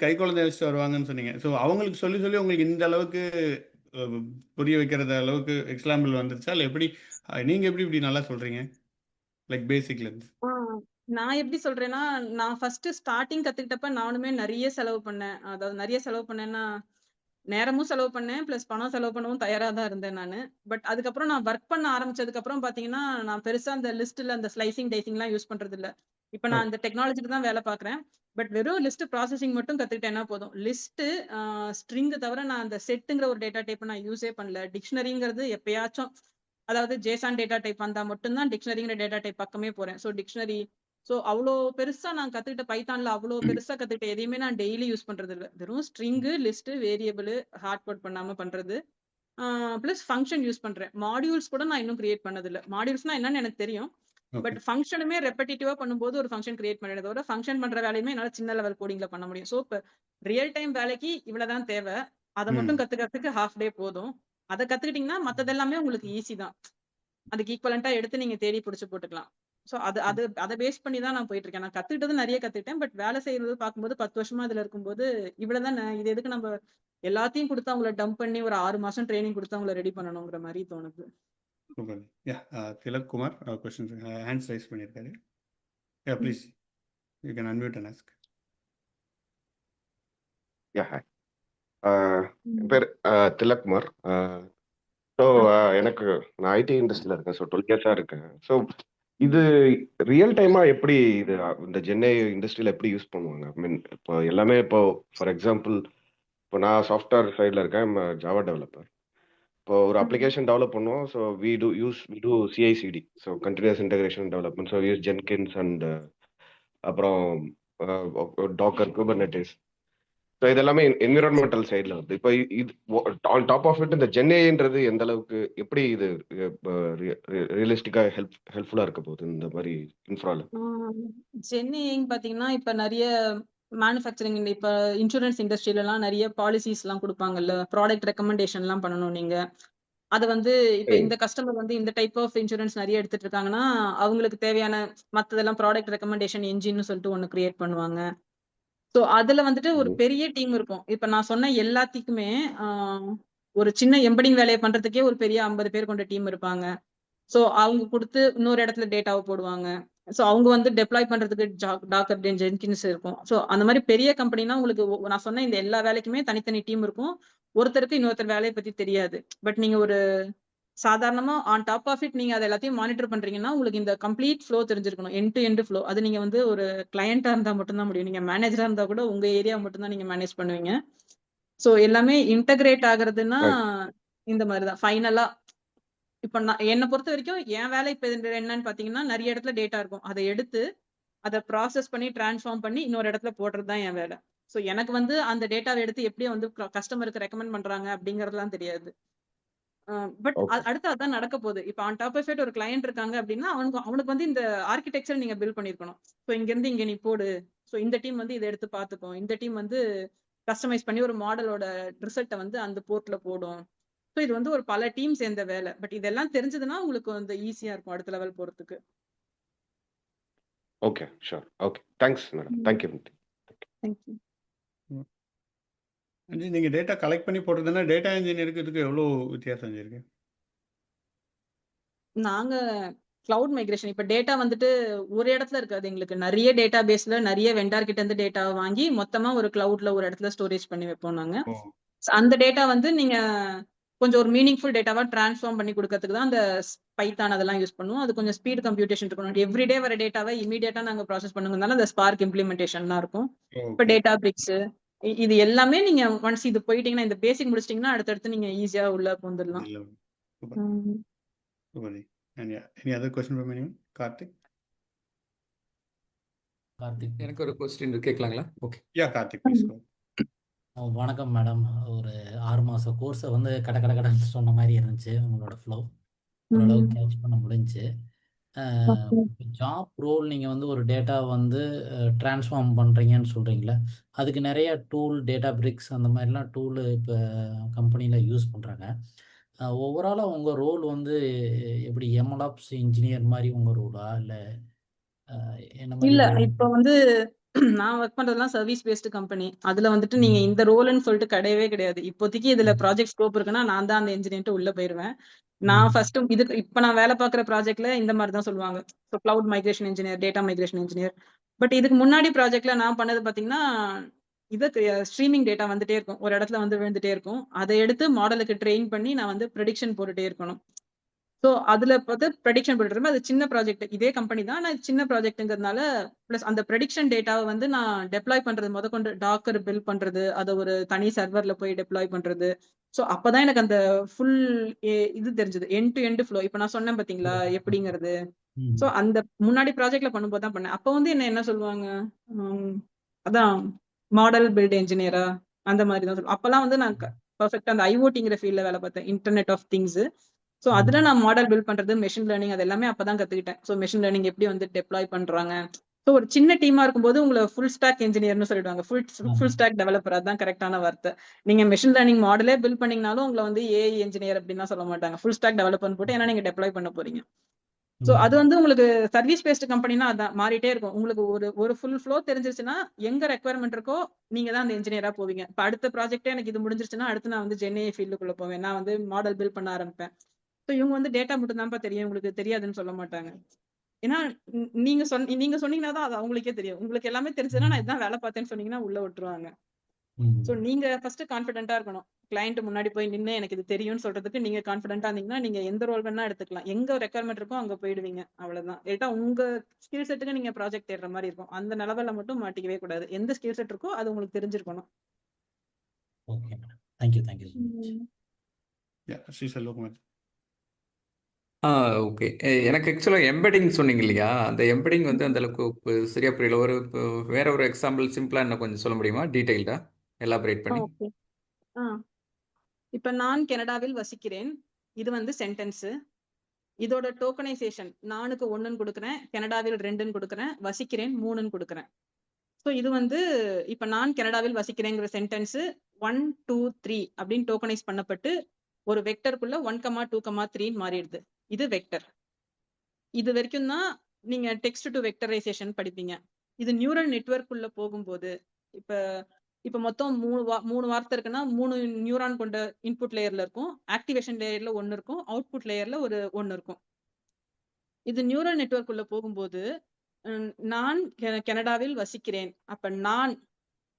கை குழந்தை வச்சுட்டு வருவாங்கன்னு சொன்னீங்க. ஸோ அவங்களுக்கு சொல்லி சொல்லி உங்களுக்கு இந்த அளவுக்கு அ புரிய வைக்கிறது அளவுக்கு எக்ஸாம்பிள் வந்துருச்சா? இல்ல எப்படி நீங்க எப்படி இப்படி நல்லா சொல்றீங்க? லைக் பேசிக்லேருந்து. ஆ நான் எப்படி சொல்றேன்னா, நான் ஃபர்ஸ்ட்டு ஸ்டார்ட்டிங் கத்துக்கிட்டப்ப நானுமே நெறைய செலவு பண்ணேன். அதாவது நெறைய செலவு பண்ணேன்னா, நேரமும் செலவு பண்ணேன். பிளஸ் பணம் செலவு பண்ணவும் தயாரா தான் இருந்தேன் நானு. பட் அதுக்கப்புறம் நான் வொர்க் பண்ண ஆரம்பிச்சதுக்கப்புறம் பார்த்தீங்கன்னா, நான் பெருசா அந்த லிஸ்ட்ல அந்த ஸ்லைசிங், டைசிங்லாம் யூஸ் பண்றதில்ல. இப்ப ஓ! நான் அந்த டெக்னாலஜிக்கு தான் வேலை பார்க்குறேன். பட் வெறும் லிஸ்ட் ப்ராசஸிங் மட்டும் கத்துக்கிட்டேன்னா போதும். லிஸ்ட்டு, அ ஸ்ட்ரிங் தவிர நான் அந்த செட்டுங்கிற ஒரு டேட்டா டைப்ப நான் யூஸே பண்ணல. டிக்ஷனரிங்கிறது எப்பயாச்சும் அதாவது ஜேசன் டேட்டா டைப் வந்தா மட்டும் தான் டிக்ஷனரிங்கிற டேட்டா டைப் பக்கமே போறேன். டிக்ஷனரி அவ்ளோ பெருசா நான் கத்துக்கிட்ட பைத்தான்ல அவ்ளோ பெருசா கத்துக்கிட்ட எதையுமே நான் டெய்லி யூஸ் பண்றதில்ல. வெறும் string, list, variable hard code பண்ணாம பண்றது. ஆ பிளஸ் ஃபங்ஷன் யூஸ் பண்றேன். மாடியூல்ஸ் கூட நான் இன்னும் கிரியேட் பண்ணதில்ல. மாடியூல்ஸ்னா என்னன்னு எனக்கு தெரியும். ஓகே. பட் ஃபங்ஷனுமே ரெப்படிட்டிவா பண்ணும்போது ஒரு ஃபங்ஷன் கிரியேட் பண்ணிடுறத விட, ஃபங்ஷன் பண்ற வேலையுமே என்னால சின்ன லெவல் கோடிங்ல பண்ண முடியும். இப்ப ரியல் டைம் வேலைக்கு இவ்வளவு தான் தேவ. அத மட்டும் ம். கத்துக்கிறதுக்கு ஹால்ஃப் டே போதும். அத கத்துக்கிட்டீங்கன்னா, மத்தது எல்லாமே உங்களுக்கு ஈஸி தான். அதுக்கு ஈக்குவலன்ட்டா எடுத்து நீங்க தேடி புடிச்சு போட்டுக்கலாம். அது அது அத பேஸ் பண்ணி தான் நான் போயிட்டு இருக்கேன். நான் கத்துக்கிட்டது நெறைய கத்துக்கிட்டேன். பட் வேலை செய்றது பார்க்கும்போது 10 வருஷமா இதுல இருக்கும்போது, இவ்வளவு தானே இது எதுக்கு நம்ப எல்லாத்தையும் குடுத்து அவங்கள டம்ப் பண்ணி ஒரு 6 மாசம் ட்ரெய்னிங் குடுத்து அவங்கள ரெடி பண்ணணுங்கிற மாரி தோணுது. Super. Thilak Kumar question hands raise பண்ணியிருக்காரு. ம். Please you can unmute and ask. Hi. என் ம். பேர் திலக்குமார். ஸோ ஆ. எனக்கு நான் ஐடி இண்டஸ்ட்ரியில் இருக்கேன். ஸோ 12 இயர்ஸாக இருக்கேன். ஸோ இது ம். ரியல் டைமாக எப்படி இது இந்த ஜென்னை இண்டஸ்ட்ரியில் எப்படி யூஸ் பண்ணுவாங்க? ஐ மீன் இப்போ எல்லாமே இப்போ ஃபார் எக்ஸாம்பிள் இப்போ நான் சாஃப்ட்வேர் சைடில் இருக்கேன். Java developer. இப்போ ஒரு ம். அப்ளிகேஷன் டெவலப் பண்ணுவோம். So we do CICD. So continuous integration development. So use Jenkins and அப்புறம் டாக்கர் குபர்நெட்டிஸ். ஸோ இது எல்லாமே என்விரான்மெண்டல் சைடில் வருது. இப்போ இது ஆன் டாப் ஆஃப் இட் இந்த ஜென்ஏன்றது எந்த அளவுக்கு எப்படி இது ரியலிஸ்டிக்காக ஹெல்ப்ஃபுல்லாக இருக்க போகுது இந்த மாதிரி இன்ஃப்ரால? ஆ. சென்னைன்னு பார்த்தீங்கன்னா, இப்ப நெறைய மேனுஃபேக்சரிங் இப்ப இன்சூரன்ஸ் இண்டஸ்ட்ரிலலாம் நெறைய பாலிசிஸ்லாம் குடுப்பாங்கல்ல. ப்ராடக்ட் ரெக்கமெண்டேஷன்லாம் பண்ணணும் நீங்க. அது வந்து இப்ப ம். இந்த கஸ்டமர் வந்து இந்த டைப் ஆஃப் இன்சூரன்ஸ் நெறைய எடுத்துட்டு இருக்காங்கன்னா, அவங்களுக்கு தேவையான மத்ததெல்லாம் ப்ராடக்ட் ரெக்கமெண்டேஷன் என்ஜின்னு சொல்லிட்டு ஒண்ணு கிரியேட் பண்ணுவாங்க. அதுல வந்துட்டு ஒரு ம். பெரிய டீம் இருக்கும். இப்ப நான் சொன்ன எல்லாத்துக்குமே ஆ ஒரு சின்ன எம்பெடிங் வேலைய பண்றதுக்கே ஒரு பெரிய 50 பேர் கொண்ட டீம் இருப்பாங்க. அவங்க குடுத்து இன்னொரு இடத்துல டேட்டாவ போடுவாங்க. அவங்க வந்து டெப்ளாய் பண்றதுக்கு டாக்கர், ஜென்கின்ஸ் இருக்கும். அந்த மாரி பெரிய கம்பெனினா உங்களுக்கு நான் சொன்ன இந்த எல்லா வேலைக்குமே தனித்தனி டீம் இருக்கும். ஒருத்தருக்கு இன்னொருத்தர் வேலைய பத்தி தெரியாது. பட் நீங்க ஒரு சாதாரணமா ஆன் டாப் ஆஃப் இட் நீங்க அத எல்லாத்தையும் மானிட்டர் பண்றீங்கன்னா, உங்களுக்கு இந்த கம்ப்ளீட் ஃப்ளோ தெரிஞ்சிருக்கணும். End to end flow. அது நீங்க வந்து ஒரு கிளையன்ட்டா இருந்தா மட்டும் தான் முடியும். நீங்க மேனேஜரா இருந்தா கூட உங்க ஏரியா மட்டும் தான் நீங்க மேனேஜ் பண்ணுவீங்க. எல்லாமே இன்டகிரேட் ஆகுறதுன்னா, ரைட். இந்த மாரி தான். ஃபைனலா இப்ப நான் என்ன பொறுத்தவரைக்கும் என் வேலை இப்ப என்னன்னு பார்த்தீங்கன்னா, நெறைய இடத்துல டேட்டா இருக்கும். அத எடுத்து, அத ப்ராசஸ் பண்ணி, டிரான்ஸ்ஃபார்ம் பண்ணி இன்னொரு இடத்துல போடுறது தான் என் வேலை. எனக்கு வந்து அந்த டேட்டாவ எடுத்து எப்படி வந்து கஸ்டமருக்கு ரெக்கமெண்ட் பண்றாங்க அப்படிங்கிறதெல்லாம் தெரியாது. அ பட் ஓகே. அடுத்து அதான் நடக்க போகுது. இப்ப ஆன் டாப் ஆஃப் இட் ஒரு கிளையன்ட் இருக்காங்க அப்படின்னா, அவனுக்கு வந்து இந்த ஆர்க்கிடெக்சர் நீங்க பில்ட் பண்ணியிருக்கணும். இங்கருந்து இங்க நீ போடு. இந்த டீம் வந்து இத எடுத்து பார்த்துக்கும். இந்த டீம் வந்து கஸ்டமைஸ் பண்ணி ஒரு மாடலோட ரிசல்ட்ட வந்து அந்த போர்ட்ல போடும். இது வந்து ஒரு பல டீம் சேர்ந்த வேலை. பட் இதெல்லாம் தெரிஞ்சதுன்னா, உங்களுக்கு வந்து ஈஸியா இருக்கும் அடுத்த லெவல் போறதுக்கு. Okay. Sure. Okay. Thanks madam. ம். தேங்க்யூ. Thank you. நீங்க டேட்டா கலெக்ட் பண்ணி போடுறதுன்னா டேட்டா இன்ஜினியருக்கு இதுக்கு எவ்வளோ வித்தியாசம் இருக்கு? நாங்க கிளவுட் மைக்ரேஷன் இப்ப டேட்டா வந்துட்டு ஒரு இடத்துல இருக்காது எங்களுக்கு. நெறைய டேட்டா பேஸ்ல நெறைய வெண்டார் கிட்ட இருந்து டேட்டாவ வாங்கி மொத்தமா ஒரு கிளவுட்ல ஒரு இடத்துல ஸ்டோரேஜ் பண்ணி வைப்போம் நாங்க. ஓ! அந்த டேட்டா வந்து நீங்க கொஞ்சம் ஒரு மீனிங்ஃபுல் டேட்டாவா டிரான்ஸ்ஃபார்ம் பண்ணி குடுக்கறதுக்கு தான் அந்த பைத்தான் அதெல்லாம் யூஸ் பண்ணுவோம். அது கொஞ்சம் ஸ்பீட் கம்ப்யூட்டேஷன் இருக்கணும். எவ்ரிடே வர டேட்டாவ இம்மீடியட்டா நாங்க ப்ராசஸ் பண்ணுங்கறதுனால அந்த ஸ்பார்க் இம்ப்ளிமென்டேஷன்லாம் இருக்கும். இப்ப ஓகே. டேட்டா பிரிக்ஸ் இது எல்லாமே நீங்க ஒன்ஸ் இது போயிட்டீங்கன்னா, இந்த பேசிக் முடிச்சிட்டீங்கன்னா, அடுத்தடுத்து நீங்க ஈஸியா உள்ள பூந்துடலாம். இல்ல. சூப்பர். ம். Super. Any other question from anyone? Karthik? Karthik. எனக்கு ஒரு கொஸ்டின் கேட்கலாங்களா? ஓகே. Karthik please go. வணக்கம் மேடம். ஒரு 6 மாச கோர்ஸ வந்து கட கட கடன்னு சொன்ன மாரி இருந்துச்சு. உங்களோட ஃப்ளோ. ஓரளவுக்கு ம். கேட்ச் பண்ண முடிஞ்சுச்சு. ஓகே. ஜாப் ரோல் நீங்க வந்து ஒரு டேட்டா வந்து ட்ரான்ஸ்ஃபார்ம் பண்றீங்கன்னு சொல்றீங்கல்ல. அதுக்கு நெறைய டூல், டேட்டா பிரிக்ஸ் அந்த மாரிலாம் டூல் இப்ப கம்பெனில யூஸ் பண்றாங்க. ஓவராலா உங்க ரோல் வந்து எப்படி எம்எல்ஆப்ஸ் இன்ஜினியர் மாரி உங்க ரோலா? இல்ல என்ன மாரி இல்ல ரோல்? இப்ப வந்து நான் ஒர்க் பண்றதெல்லாம் சர்வீஸ் பேஸ்டு கம்பெனி. அதுல வந்துட்டு நீங்க இந்த ரோல்ன்னு சொல்லிட்டு கிடையவே கிடையாது. இப்போதைக்கு இதுல ப்ராஜெக்ட் ஸ்கோப் இருக்குன்னா நான் தான் அந்த என்ஜினியர்ட்டு உள்ள போயிருவேன். நான் ஃபர்ஸ்ட் இதுக்கு இப்ப நான் வேலை பார்க்குற ப்ராஜெக்ட்ல இந்த மாதிரி தான் சொல்லுவாங்க. So cloud migration engineer, data migration engineer. But இதுக்கு முன்னாடி ப்ராஜெக்ட்ல நான் பண்ணது பாத்தீங்கன்னா, இதுக்கு ஸ்ட்ரீமிங் டேட்டா வந்துட்டே இருக்கும். ஒரு இடத்துல வந்து விழுந்துட்டே இருக்கும். அதை எடுத்து மாடலுக்கு ட்ரெயின் பண்ணி நான் வந்து ப்ரெடிக்ஷன் போட்டுட்டே இருக்கணும். ஸோ அதுல பார்த்து ப்ரெடிக்ஷன் போட்டுருப்பேன். அது சின்ன ப்ராஜெக்ட். இதே கம்பெனி தான். ஆனா சின்ன ப்ராஜெக்ட்ங்கிறதுனால பிளஸ் அந்த ப்ரெடிக்ஷன் டேட்டாவை வந்து நான் டெப்ளாய் பண்றது முதற்கொண்டு டாக்கர் பில்ட் பண்றது, அதை ஒரு தனி சர்வர்ல போய் டெப்ளாய் பண்றது. ஸோ அப்பதான் எனக்கு அந்த ஃபுல் இது தெரிஞ்சது. End to end flow. இப்ப நான் சொன்னேன் பாத்தீங்களா எப்படிங்கிறது. ஸோ அந்த முன்னாடி ப்ராஜெக்ட்ல பண்ணும்போது தான் பண்ணேன். அப்ப வந்து என்ன சொல்லுவாங்க, அதான் மாடல் பில்ட் என்ஜினியரா அந்த மாதிரி தான் சொல்லுவாங்க. அப்பெல்லாம் வந்து நான் பர்ஃபெக்டா அந்த ஐஓடிங்கிற ஃபீல்ட்ல வேலை பார்த்தேன். Internet of things. ஸோ அதுல நான் மாடல் பில்ட் பண்றது, மெஷின் லேர்னிங் அது எல்லாமே அப்பதான் கத்துக்கிட்டேன். ஸோ மெஷின் லேர்னிங் எப்படி வந்து டெப்ளாய் பண்றாங்க. ஸோ ஒரு சின்ன டீமா இருக்கும்போது உங்களை ஃபுல் ஸ்டாக் என்ஜினியர்னு சொல்லிடுவாங்க. ஃபுல் ஸ்டாக் டெவலப்பர் அதுதான் கரெக்டான வார்த்தை. நீங்க மெஷின் லேர்னிங் மாடலே பில்ட் பண்ணீங்கனாலும் உங்களை வந்து ஏஐ என்ஜினியர் அப்படின்னு சொல்ல மாட்டாங்க. ஃபுல் ஸ்டாக் டெவலப்பர்னு போட்டு ஏன்னா நீங்க டெப்ளாய் பண்ண போறீங்க. சோ அது வந்து உங்களுக்கு சர்வீஸ் பேஸ்ட் கம்பெனினா அதான் மாறிட்டே இருக்கும். உங்களுக்கு ஒரு ஃபுல் ஃப்ளோ தெரிஞ்சிருச்சுன்னா எங்க ரெக்யர்மெண்ட் இருக்கோ நீங்க தான் அந்த இன்ஜினியரா போவீங்க. இப்ப அடுத்த ப்ராஜெக்டே எனக்கு இது முடிஞ்சிருச்சுன்னா அடுத்து நான் வந்து ஜென்ஏ ஃபீல்டுக்குள்ள போவேன். நான் வந்து மாடல் பில்ட் பண்ண ஆரம்பிப்பேன். ஸோ இவங்க வந்து டேட்டா மட்டும் தான்ப்பா தெரியும், உங்களுக்கு தெரியாதுன்னு சொல்ல மாட்டாங்க. ஏன்னா நீங்க சொன்னீங்கன்னா தான் அது அவங்களுக்கே தெரியும். உங்களுக்கு எல்லாமே தெரிஞ்சதுன்னா நான் இதான் வேலை பார்த்தேன்னு சொன்னீங்கன்னா உள்ள விட்டுருவாங்க. சோ நீங்க ஃபர்ஸ்ட் கான்ஃபிடென்ட்டா இருக்கணும். கிளையண்ட் முன்னாடி போய் நின்னு எனக்கு இது தெரியும்னு சொல்றதுக்கு நீங்க கான்ஃபிடென்ட்டா இருந்தீங்கன்னா நீங்க எந்த ரோல் வேணா எடுத்துக்கலாம். எங்க ரெக்யர்மெண்ட் இருக்கோ அங்க போயிடுவீங்க. அவ்வளவுதான். ஏட்டா உங்க ஸ்கில் செட்டுக்கு நீங்க ப்ராஜெக்ட் தேடுற மாதிரி இருக்கும். அந்த லெவல்ல மட்டும் மாட்டிக்கவே கூடாது. எந்த ஸ்கில் செட் இருக்கோ அது உங்களுக்கு தெரிஞ்சிருக்கணும். Okay madam. Thank you thank you so much. Shri Selvakumar. Okay. எனக்கு ஆக்சுவலாக எம்பெடிங் சொன்னீங்க இல்லையா, அந்த எம்பெடிங் வந்து அந்த அளவுக்கு சரியா புரியல. வேற ஒரு எக்ஸாம்பிள் சிம்பிளா என்ன கொஞ்சம் சொல்ல முடியுமா, டீடைல்டா எலாபரேட் பண்ணி? ஓகே. இப்ப நான் கனடாவில் வசிக்கிறேன். இது வந்து சென்டென்ஸ். இதோட டோக்கனைசேஷன் நானுக்கு 1ன்னு கொடுக்குறேன், கனடாவில் 2ன்னு கொடுக்குறேன், வசிக்கிறேன் 3ன்னு கொடுக்குறேன். ஸோ இது வந்து இப்ப நான் கனடாவில் வசிக்கிறேங்கிற சென்டென்ஸ் 1, 2, 3 அப்படின்னு டோக்கனைஸ் பண்ணப்பட்டு ஒரு வெக்டருக்குள்ள 1, 2, 3ன்னு மாறிடுது. இது வெக்டர். இது வரைக்கும் தான் நீங்க டெக்ஸ்ட் டு வெக்டரைசேஷன் படிப்பீங்க. இது நியூரல் நெட்வொர்க் உள்ள போகும்போது இப்ப மொத்தம் 3 வார்த்தை இருக்குன்னா 3 நியூரான் கொண்ட இன்புட் லேயர்ல இருக்கும். ஆக்டிவேஷன் லேயர்ல 1 இருக்கும். அவுட்புட் லேயர்ல ஒரு 1 இருக்கும். இது நியூரல் நெட்வொர்க் உள்ள போகும்போது நான் கனடாவில் வசிக்கிறேன். அப்ப நான்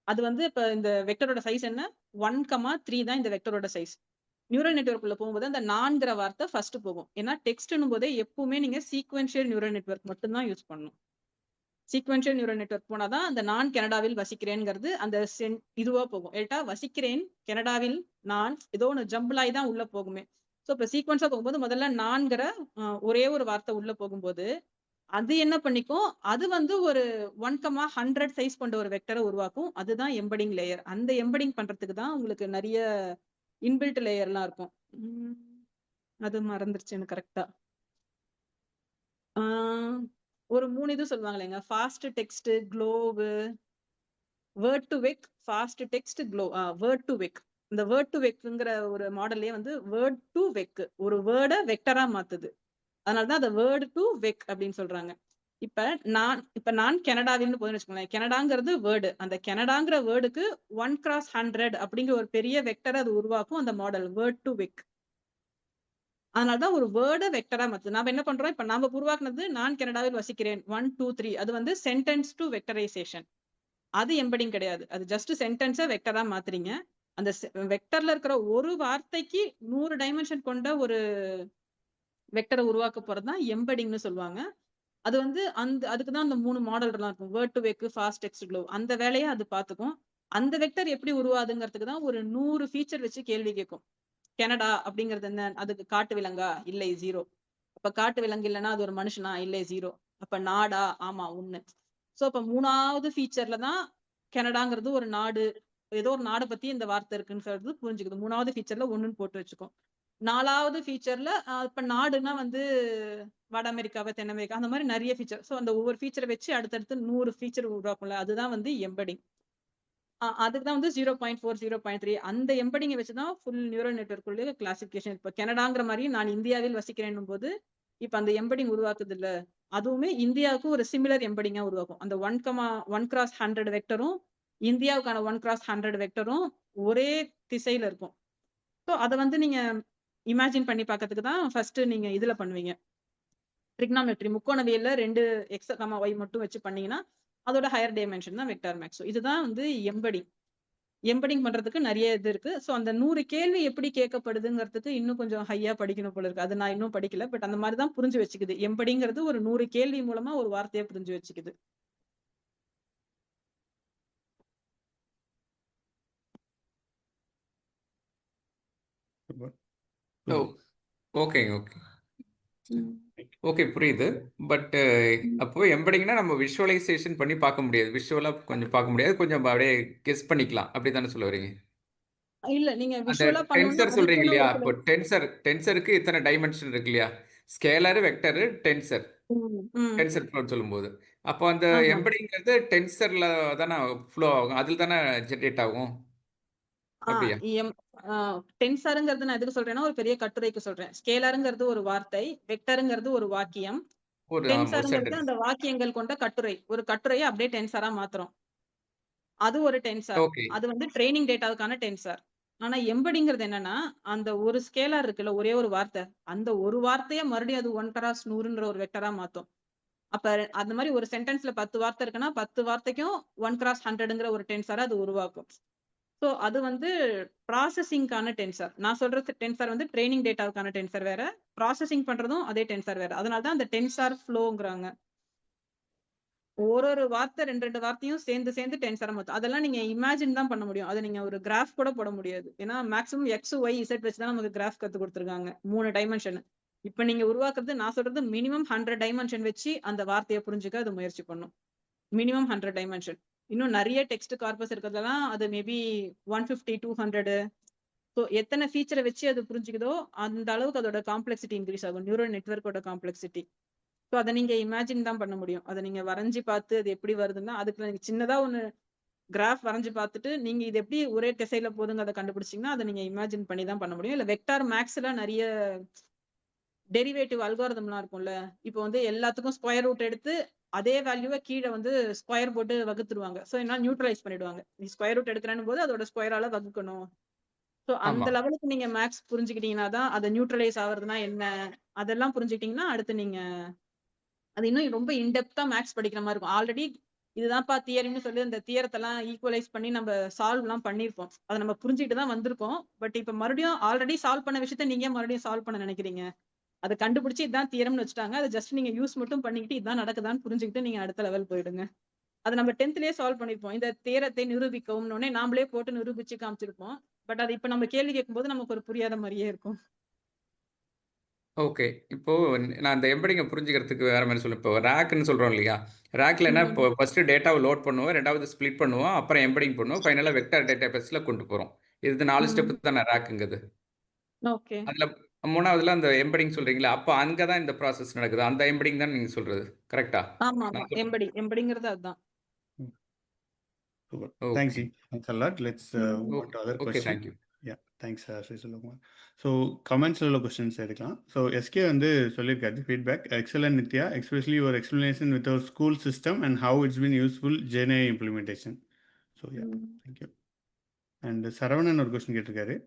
அது வந்து இப்ப இந்த வெக்டரோட சைஸ் என்ன 1, 3 தான் இந்த வெக்டரோட சைஸ். நியூரல் நெட்வொர்க் உள்ள போகும்போது அந்த நான்கிற வார்த்தை ஃபர்ஸ்ட் போகும். ஏன்னா டெக்ஸ்ட்னும் போதே எப்பவுமே நீங்க சீக்வென்ஷியல் நியூரல் நெட்வொர்க் மட்டும் தான் யூஸ் பண்ணணும். சீக்வென்ஷியல் நியூரல் நெட்வொர்க் போனாதான் அந்த நான் கனடாவில் வசிக்கிறேன்ங்கிறது அந்த இதுவா போகும். ஏட்டா வசிக்கிறேன் கனடாவில் நான் ஏதோ ஒன்று ஜம்பிளாய் தான் உள்ள போகுமே. ஸோ இப்போ சீக்வன்ஸா போகும்போது முதல்ல நான்கிற ஒரே ஒரு வார்த்தை உள்ள போகும்போது அது என்ன பண்ணிக்கும், அது வந்து ஒரு 1, 100 சைஸ் கொண்ட ஒரு வெக்டரை உருவாக்கும். அதுதான் எம்பெடிங் லேயர். அந்த எம்பெடிங் பண்றதுக்கு தான் உங்களுக்கு நிறைய இன்பில்ட் லேயர்லாம் இருக்கும். அது மறந்துருச்சு எனக்கு கரெக்டா. ஒரு 3 இது சொல்லுவாங்க இல்லைங்க, fast text, glove, word to vec, fast text, glove, word to vec. இந்த வேர்ட் டு வெக்ங்கிற ஒரு மாடல்லே வந்து வேர்ட் டு வெக் ஒரு வேர்டை வெக்டரா மாத்துது. அதனாலதான் அதை வேர்ட் டு வெக் அப்படின்னு சொல்றாங்க. இப்ப நான் கனடாவில்னு போதுன்னு வச்சுக்கோங்களேன். கனடாங்கிறது வேர்டு. அந்த கனடாங்கிற வேர்டுக்கு 1x100 அப்படிங்கிற ஒரு பெரிய வெக்டரை அது உருவாக்கும் அந்த மாடல் வேர்ட் டு வெக். அதனாலதான் ஒரு வேர்டை வெக்டரா மாத்துது. நாம என்ன பண்றோம், இப்ப நாம உருவாக்குனது நான் கனடாவில் வசிக்கிறேன் 1, 2, 3 அது வந்து சென்டென்ஸ் டு வெக்டரைசேஷன். அது எம்பெடிங் கிடையாது. அது ஜஸ்ட் சென்டென்ஸை வெக்டரா மாத்துறீங்க. அந்த வெக்டர்ல இருக்கிற ஒரு வார்த்தைக்கு 100 டைமென்ஷன் கொண்ட ஒரு வெக்டரை உருவாக்க போறதுதான் எம்பெடிங்னு சொல்லுவாங்க. அது வந்து அதுக்குதான் அந்த 3 மாடல் எல்லாம் இருக்கும். Word to vec, fast text, glow. அந்த வேலையை அது பாத்துக்கும். அந்த வெக்டர் எப்படி உருவாதுங்கிறதுக்கு தான் ஒரு 100 ஃபீச்சர் வச்சு கேள்வி கேட்கும். கனடா அப்படிங்கிறது என்ன, அதுக்கு காட்டு விலங்கா, இல்லை 0. அப்ப காட்டு விலங்கு இல்லைன்னா அது ஒரு மனுஷனா, இல்லை 0. அப்ப நாடா, ஆமா 1. சோ அப்ப 3வது ஃபீச்சர்ல தான் கனடாங்கிறது ஒரு நாடு, ஏதோ ஒரு நாடை பத்தி இந்த வார்த்தை இருக்குன்னு சொல்றது புரிஞ்சுக்குது. 3வது ஃபீச்சர்ல 1ன்னு போட்டு வச்சுக்கோம். 4வது ஃபீச்சர்ல இப்ப நாடுன்னா வந்து வட அமெரிக்காவை, தென் அமெரிக்கா அந்த மாதிரி நிறைய ஃபீச்சர். சோ அந்த ஒவ்வொரு ஃபீச்சரை வச்சு அடுத்தடுத்து 100 ஃபீச்சர் உருவாக்கும்ல, அதுதான் வந்து எம்பெடிங். அதுக்குதான் வந்து 0.4, 0.3 அந்த எம்பெடிங்கை வச்சுதான் ஃபுல் நியூரல் நெட்வொர்க் உள்ள கிளாசிபிகேஷன். இப்ப கனடாங்கிற மாதிரி நான் இந்தியாவில் வசிக்கிறேன் போது இப்ப அந்த எம்பெடிங் உருவாக்குது இல்ல, அதுவுமே இந்தியாவுக்கு ஒரு சிமிலர் எம்பெடிங்கா உருவாக்கும். அந்த 1,1 x 100 வெக்டரும் இந்தியாவுக்கான 1 x 100 வெக்டரும் ஒரே திசையில இருக்கும். ஸோ அத வந்து நீங்க இமேஜின் பண்ணி பார்க்கறதுக்கு தான் ஃபர்ஸ்ட் நீங்க இதுல பண்ணுவீங்க. ட்ரிக்னாமெட்ரி முக்கோணவியல்ல 2 x, y மட்டும் வச்சு பண்ணீங்கன்னா, அதோட ஹையர் டைமென்ஷன் தான் வெக்டார் மேக்ஸ். இதுதான் வந்து எம்பெடிங். எம்பெடிங் பண்றதுக்கு நெறைய இது இருக்கு. சோ அந்த 100 கேள்வி எப்படி கேட்கப்படுதுங்கிறதுக்கு இன்னும் கொஞ்சம் ஹையா படிக்கணும் போல இருக்கு. அது நான் இன்னும் படிக்கல. பட் அந்த மாரி தான் புரிஞ்சு வச்சுக்குது. எம்பெடிங்கிறது ஒரு 100 கேள்வி மூலமா ஒரு வார்த்தைய புரிஞ்சு வச்சுக்குது. சூப்பர். ஓ சூப்பர். ஓகேங்க ஓகே ம். ஓகே புரியுது. பட் ம். அப்போ எம்பெடிங்னா நம்ம விஷுவலைசேஷன் பண்ணி பார்க்க முடியாது. விஷுவலா கொஞ்சம் பார்க்க முடியாது. கொஞ்சம் அப்படியே கெஸ் பண்ணிக்கலாம். அப்படி தானே சொல்ல வரீங்க? இல்ல நீங்க அந்த விஷுவலா பண்ணனும்னா டென்சர் சொல்றீங்க அதுக்குன்னு இல்லையா? ஒரு சில இப்போ டென்சருக்கு இத்தனை டைமென்ஷன் இருக்கு இல்லையா? Scalar, vector, tensor. ம். டென்சர் ஃப்ளோன்னு சொல்லும்போது. அப்போ அந்த ஆமா. எம்பெடிங்கிறது டென்சர்ல தானே ஃப்ளோ ஆகும். அதில் தானே ஜெனரேட் ஆகும். ஆ அப்படியா? எம் டென்சர்ங்கிறது நான் எதுக்கு சொல்றேன்னா, ஒரு பெரிய கட்டுரைக்கு சொல்றேன். ஸ்கேலர்ங்கிறது ஒரு வார்த்தை, வெக்டர்ங்கிறது ஒரு வாக்கியம். ஒரு டென்சர்ங்கிறது சென்டென்ஸ். அந்த வாக்கியங்கள் கொண்ட கட்டுரை. ஒரு கட்டுரைய அப்படியே டென்சரா மாத்துறோம். அது ஒரு டென்சர். ஓகே. அது வந்து ட்ரெய்னிங் டேட்டாவுக்கான டென்சர். ஆனா எம்பெடிங்கிறது என்னன்னா, அந்த ஒரு ஸ்கேலார் இருக்குல்ல, ஒரே ஒரு வார்த்தை. அந்த ஒரு வார்த்தைய மறுபடியும் அது 1 x 100ன்ற ஒரு வெக்டரா மாத்தும். அப்ப அந்த மாரி ஒரு சென்டென்ஸ்ல 10 வார்த்தை இருக்குன்னா, 10 வார்த்தைக்கும் 1 x 100ங்கிற ஒரு டென்சர அது உருவாக்கும். சோ அது வந்து ப்ராசஸிங்க்கான டென்சர். நான் சொல்ற டென்சர் வந்து ட்ரெய்னிங் டேட்டாவுக்கான டென்சர் வேற. ப்ராசஸிங் பண்றதும் அதே டென்சர் வேற. அதனால தான் அந்த டென்சார் ஃப்ளோங்கிறாங்க. ஒரு வார்த்தை 2 வார்த்தையும் சேர்ந்து டென்சரா மாத்தும். அதெல்லாம் நீங்க இமேஜின் தான் பண்ண முடியும். அத நீங்க ஒரு கிராஃப் கூட போட முடியாது. ஏன்னா மேக்ஸிமம் X, Y, Z வச்சு தான் நமக்கு கிராஃப் கத்துக் குடுத்துருக்காங்க. 3 டைமென்ஷன். இப்ப நீங்க உருவாக்குறது நான் சொல்றது மினிமம் 100 டைமென்ஷன் வச்சு அந்த வார்த்தைய புரிஞ்சுக்க அது முயற்சி பண்ணும். Minimum 100 dimension. இன்னும் நெறைய டெக்ஸ்ட் கார்பஸ் இருக்கிறதெல்லாம் அது மேபி 150, 200 சோ எத்தன ஃபீச்சர வச்சு அது புரிஞ்சுக்குதோ, அந்த அளவுக்கு அதோட காம்ப்ளெக்ஸிட்டி இன்கிரீஸ் ஆகும். நியூரல் நெட்வொர்க்கோட காம்ப்ளெக்ஸிட்டி. சோ அத நீங்க இமேஜின் தான் பண்ண முடியும். அத நீங்க வரைஞ்சு பார்த்து அது எப்படி வருதுன்னா, அதுக்கு நீங்க சின்னதா ஒண்ணு கிராஃப் வரைஞ்சு பார்த்துட்டு, நீங்க இது எப்படி ஒரே திசையில போகுதுங்கிறத கண்டுபிடிச்சீங்கன்னா, அத நீங்க இமேஜின் பண்ணி தான் பண்ண முடியும். இல்ல வெக்டார் மேக்ஸ்ல நெறைய டெரிவேட்டிவ் அல்காரிதம்லாம் இருக்கும்ல. இப்போ வந்து எல்லாத்துக்கும் ஸ்கொயர் ரூட் எடுத்து, அதே வேல்யூவ கீழ வந்து ஸ்கொயர் போட்டு வகுத்துருவாங்க. சோ என்னா நியூட்ரலைஸ் பண்ணிடுவாங்க. நீ ஸ்கொயர் ரூட் எடுக்கிறேன்னும் போது அதோட ஸ்கொயரால வகுக்கணும். சோ அந்த ஆமா. லெவலுக்கு நீங்க மேத்ஸ் புரிஞ்சுக்கிட்டீங்கன்னா தான், அத நியூட்ரலைஸ் ஆவறதுன்னா என்ன? அதெல்லாம் புரிஞ்சுக்கிட்டீங்கன்னா, அடுத்து நீங்க அது இன்னும் ரொம்ப இன்டெப்த்தா மேத்ஸ் படிக்கிற மாரி இருக்கும். ஆல்ரெடி இதுதான்ப்பா தியரின்னு சொல்லி அந்த தியரத்தெல்லாம் ஈக்குவலைஸ் பண்ணி நம்ம சால்வ்லாம் பண்ணியிருப்போம். அத நம்ம புரிஞ்சுக்கிட்டு தான் வந்திருக்கோம். பட் இப்ப மறுபடியும் ஆல்ரெடி சால்வ் பண்ண விஷயத்த நீங்க ஏன் மறுபடியும் சால்வ் பண்ண நினைக்கிறீங்க? அத கண்டுபிடிச்சு இதான் தியரம்னு வச்சுட்டாங்க. அத ஜஸ்ட் நீங்க யூஸ் மட்டும் பண்ணிக்கிட்டு இதான் நடக்குதான்னு புரிஞ்சுக்கிட்டு நீங்க அடுத்த லெவல் போயிடுங்க. அத நம்ம 10த்லயே சால்வ் பண்ணியிருப்போம். இந்த தியரத்தை நிரூபிக்கவும்னோனே நாமளே போட்டு நிரூபிச்சு காமிச்சிருப்போம். பட் அது இப்ப நம்ம கேள்வி கேட்கும்போது நமக்கு ஒரு புரியாத மாரியே இருக்கும். ஓகே. இப்போ நான் அந்த எம்பெடிங்க புரிஞ்சுக்கிறதுக்கு வேற மாரி சொல்றேன். இப்போ ரேக்ன்னு சொல்றோம் இல்லையா? ரேக்ல என்ன இப்போ ம். ஃபர்ஸ்ட் டேட்டாவ லோட் பண்ணுவோம். 2வது ஸ்ப்ளிட் பண்ணுவோம். அப்புறம் எம்பெடிங் பண்ணுவோம். ஃபைனலா வெக்டார் டேட்டாபேஸ்ல கொண்டு போறோம். இது 4 ஸ்டெப் ம். தானே ரேக்ங்கிறது. ஓகே. அதுல 3வதுல அந்த எம்பெடிங் சொல்றீங்களா? அப்ப அங்க தான் இந்த ப்ராசஸ் நடக்குது. அந்த எம்பெடிங் தான் நீங்க சொல்றது. கரெக்ட்டா? ஆமா. நான் சொல்றது. எம்பெடிங்கிறது அதான். Super. Thanks, okay. Ji. Thanks a lot. Let's move on to other okay. question. Thank you. Yeah, thanks, Sri Selvakumar. So கமெண்ட்ஸில் உள்ள கொஸ்டின்ஸ் எடுக்கலாம். ஸோ எஸ்கே வந்து சொல்லியிருக்காரு feedback excellent Nithya, especially your explanation with our school system and how it's been useful GenAI implementation. So yeah, thank you. And Saravanan ஒரு question கேட்டிருக்காரு.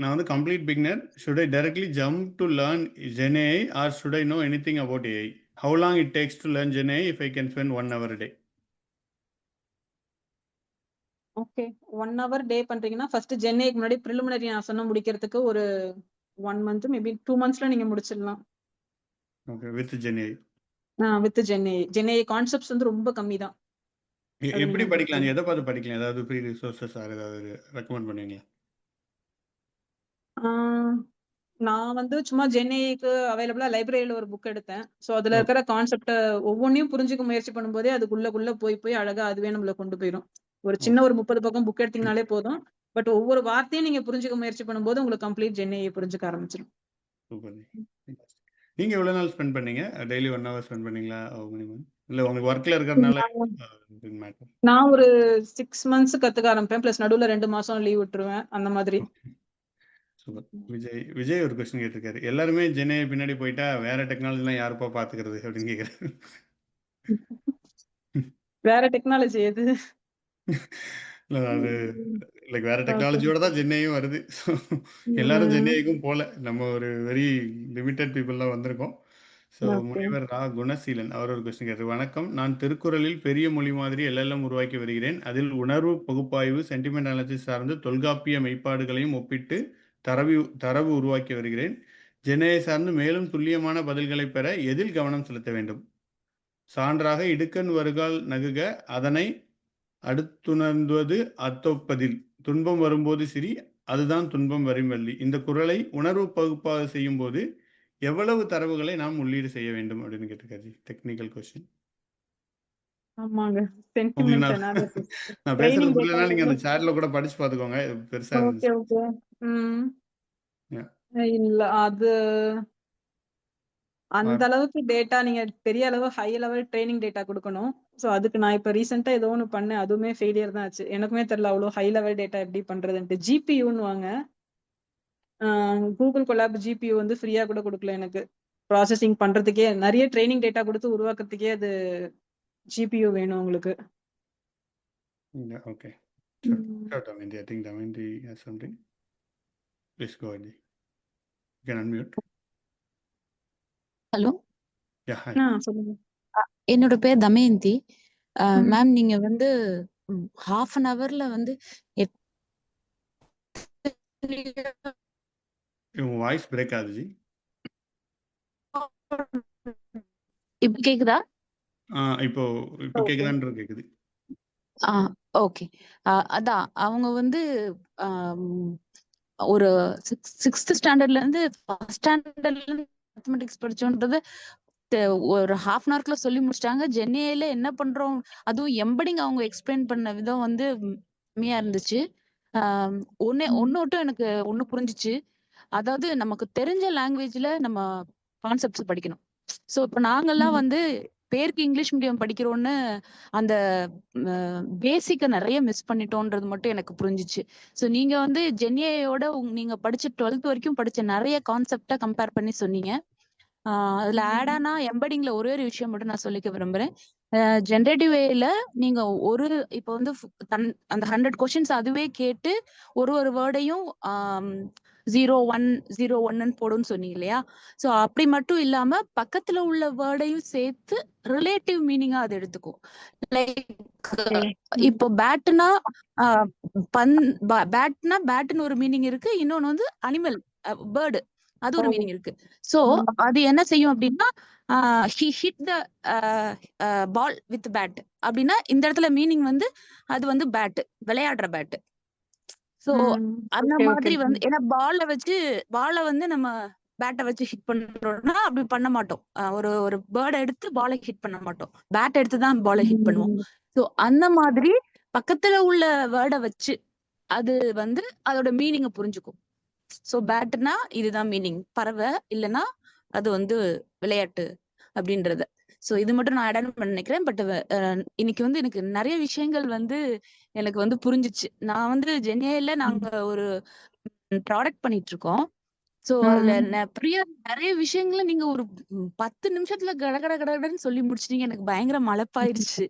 நான் வந்து complete beginner, should I directly jump to learn GenAI or should I know any thing about AI? How long it takes to learn GenAI if I can spend 1 hour a day? Okay. 1 hour day பண்றீங்கன்னா, first ஜென்ஏக்கு முன்னாடி preliminary நான் சொன்ன முடிக்கிறதுக்கு ஒரு 1 month maybe 2 மந்த்ஸ்ல நீங்க முடிச்சிடலாம். Okay, with GenAI. With GenAI. GenAI concepts வந்து ரொம்ப கம்மி தான். அது எப்படி நீங்க படிக்கலாம்? எதை பார்த்து படிக்கலாம்? ஏதாவது ஃப்ரீ ரிசோர்ஸஸ் ஏதாவது ரெக்கமெண்ட் பண்ணுவீங்களா? ஆ நான் வந்து சும்மா ஜென்ஏக்கு அவைலபிளா லைப்ரரியில ஒரு புக் எடுத்தேன். சோ அதுல ஓகே. இருக்கிற கான்செப்ட்ட ஒவ்வொன்னையும் புரிஞ்சுக்க முயற்சி பண்ணும்போதே அதுக்குள்ள போய் அழகா அதுவே நம்மள கொண்டு போயிரும். ஒரு சின்ன ஒரு 30 பக்கம் புக் எடுத்தீங்கனாலே போதும். பட் ஒவ்வொரு வார்த்தையும் நீங்க புரிஞ்சுக்க முயற்சி பண்ணும்போது உங்களுக்கு கம்ப்ளீட் ஜென்ஏ புரிஞ்சுக்க ஆரம்பிச்சிரும். சூப்பர். நீங்க எவ்வளவு நாள் ஸ்பெண்ட் பண்ணீங்க? டெய்லி 1 hour ஸ்பெண்ட் பண்ணீங்களா? மினிமம் இல்ல உங்களுக்கு ஒர்க்ல இருக்கறனால மேட்டர்? நான் ஒரு 6 மந்த்ஸ் கத்துக்க ஆரம்பிப்பேன். பிளஸ் நடுவுல 2 மாசம் லீவ் விட்டுருவேன். அந்த மாதிரி. சூப்பர். விஜய் ஒரு கொஸ்டின் கேட்டிருக்காரு. எல்லாருமே ஜெனே பின்னாடி போயிட்டா வேற டெக்னாலஜிலாம் யாருப்பா பார்த்துக்கிறது அப்படின்னு கேட்குறாரு. வேற டெக்னாலஜி எது? இல்லை அது லைக் வேற ஓகே. டெக்னாலஜியோட தான் ஜென்னையும் வருது. ஸோ எல்லாரும் ஜென்னைக்கும் போல, நம்ம ஒரு வெரி லிமிட்டட் பீப்புள் தான் வந்திருக்கோம். So okay. முனைவர் ரா குணசீலன் அவர் ஒரு கொஸ்டின் கேட்டார். வணக்கம், நான் திருக்குறளில் பெரிய மொழி மாதிரி LLM உருவாக்கி வருகிறேன். அதில் உணர்வு பகுப்பாய்வு, சென்டிமெண்ட் அனாலிசிஸ் சார்ந்து தொல்காப்பிய மெய்ப்பாடுகளையும் ஒப்பிட்டு தரவு உருவாக்கி வருகிறேன். ஜெனையை சார்ந்து மேலும் துல்லியமான பதில்களை பெற எதில் கவனம் செலுத்த வேண்டும்? சான்றாக இடுக்கண் வருகால் நகுக அதனை அடுத்துணர்ந்துவது அத்தொப்பதில் துன்பம் வரும்போது சிரி அதுதான் துன்பம் வரும் வள்ளி. இந்த குறளை உணர்வு பகுப்பாக செய்யும் போது எவ்வளவு தரவுகளை நாம் உள்ளீடு செய்ய வேண்டும் அப்படின்னு கேட்டிருக்காரு. Technical question. ஆமாங்க. உங்களுக்கு சென்டிமெண்ட் நான் அனாலிசிஸ் நான் ட்ரைனிங் பேசுறது டேட்டா புரியலனா நீங்க அந்த சாட்ல கூட படிச்சு பார்த்துக்கோங்க, பெருசா ஓகே இருந்துச்சு. ஓகே. ம் Yeah. இல்ல அது அந்த Or- அளவுக்கு டேட்டா நீங்க பெரிய அளவு ஹை லெவல் ட்ரைனிங் டேட்டா கொடுக்கணும். ஸோ அதுக்கு நான் இப்போ ரீசெண்டா ஏதோ ஒன்று பண்ணேன், அதுவுமே ஃபெயிலியர் தான் ஆச்சு. எனக்குமே தெரியல அவ்வளோ ஹை லெவல் டேட்டா எப்படி பண்றதுன்ட்டு. ஜிபியூன்னு வாங்க, கூகுள் கொலாப் ஜிபியூ வந்து ஃப்ரீயா கூட கொடுக்கல எனக்கு. ப்ராசஸிங் பண்றதுக்கே நிறைய ட்ரைனிங் டேட்டா கொடுத்து உருவாக்குறதுக்கே அது ஜிபியூ வேணும் உங்களுக்கு. Yeah, okay. Sure. Sure, Damayanti. I think Damayanti has something. Please go ahead. You can unmute. Hello, Yeah, hi. சொல்லுங்க. என்னோட பேர் தமயந்தி. ம். மேம், நீங்க வந்து ஹாஃப் அன் ஹவர்ல வந்து உங்க வாய்ஸ் பிரேக் ஆகுது ஜி. இப்ப கேக்குதா? இப்போ Okay. கேக்குதான்றது கேக்குது. ஓகே. அதான் அவங்க வந்து ஒரு சிக்ஸ்த் ஸ்டாண்டர்ட்ல இருந்து ஃபர்ஸ்ட் ஸ்டாண்டர்ட்ல இருந்து மேத்தமெட்டிக்ஸ் படிச்சோன்றது ஒரு ஹாஃப் அன் ஹவர்க்குள்ள சொல்லி முடிச்சிட்டாங்க. ஜென்ஏல என்ன பண்றோம், அதுவும் எம்படிங் அவங்க எக்ஸ்பிளைன் பண்ண விதம் வந்து செம்மையா இருந்துச்சு. ஒன்னொட்டும் எனக்கு ஒண்ணு புரிஞ்சுச்சு. அதாவது நமக்கு தெரிஞ்ச லாங்குவேஜ்ல நம்ம கான்செப்ட்ஸ் படிக்கணும். சோ இப்ப நாங்கெல்லாம் வந்து பேருக்கு இங்கிலீஷ் மீடியம் படிக்கிறோம்னு அந்த பேசிக்க நிறைய மிஸ் பண்ணிட்டோன்றது மட்டும் எனக்கு புரிஞ்சுச்சு. சோ நீங்க வந்து ஜென்ஏயோட நீங்க படிச்ச 12th வரைக்கும் படிச்ச நிறைய கான்செப்டா கம்பேர் பண்ணி சொன்னீங்க. அதுல ஆட் ஆனா எம்படிங்ல ஒரே ஒரு விஷயம் மட்டும் நான் சொல்லிக்க விரும்புறேன். ஜெனரேட்டிவ் ஏல நீங்க இப்ப வந்து அந்த 100 கொஸ்டின்ஸ் அதுவே கேட்டு ஒரு வேர்டையும் 0 1 போடுன்னு சொன்னீங்க இல்லையா? சோ அப்படி மட்டும் இல்லாம பக்கத்துல உள்ள வேர்டையும் சேர்த்து ரிலேட்டிவ் மீனிங்கா அது எடுத்துக்கும். லைக் இப்போ பேட்னா பேட்னு ஒரு மீனிங் இருக்கு, இன்னொன்னு வந்து அனிமல் பேர்டு அது ஒரு மீனிங் இருக்கு. சோ அது என்ன செய்யும் அப்படின்னா, he hit the ball with bat அப்படின்னா இந்த இடத்துல மீனிங் வந்து அது வந்து பேட், விளையாடுற பேட். சோ அந்த மாதிரி வந்து ஏன்னா பாலை வந்து நம்ம பேட்டை வச்சு ஹிட் பண்றோம்னா அப்படி பண்ண மாட்டோம். ஒரு பேர்டை எடுத்து பாலை ஹிட் பண்ண மாட்டோம், பேட் எடுத்து தான் பாலை ஹிட் பண்ணுவோம். சோ அந்த மாதிரி பக்கத்துல உள்ள வேர்டை வச்சு அது வந்து அதோட மீனிங்கை புரிஞ்சுக்கும். சோ பேட்னா இதுதான் மீனிங், பறவை இல்லைன்னா அது வந்து விளையாட்டு அப்படின்றத. சோ இது மட்டும் நான் ஆட் பண்ண நினைக்கிறேன். பட் இன்னைக்கு வந்து எனக்கு நிறைய விஷயங்கள் வந்து எனக்கு வந்து புரிஞ்சிச்சு. நான் வந்து ஜென்ஏல நாங்க ஒரு ப்ராடக்ட் பண்ணிட்டு இருக்கோம். சோ அதுல நிறைய விஷயங்களை நீங்க ஒரு 10 நிமிஷத்துல கடகடன்னு சொல்லி முடிச்சிட்டீங்க. எனக்கு பயங்கர மலைப்பாயிருச்சு.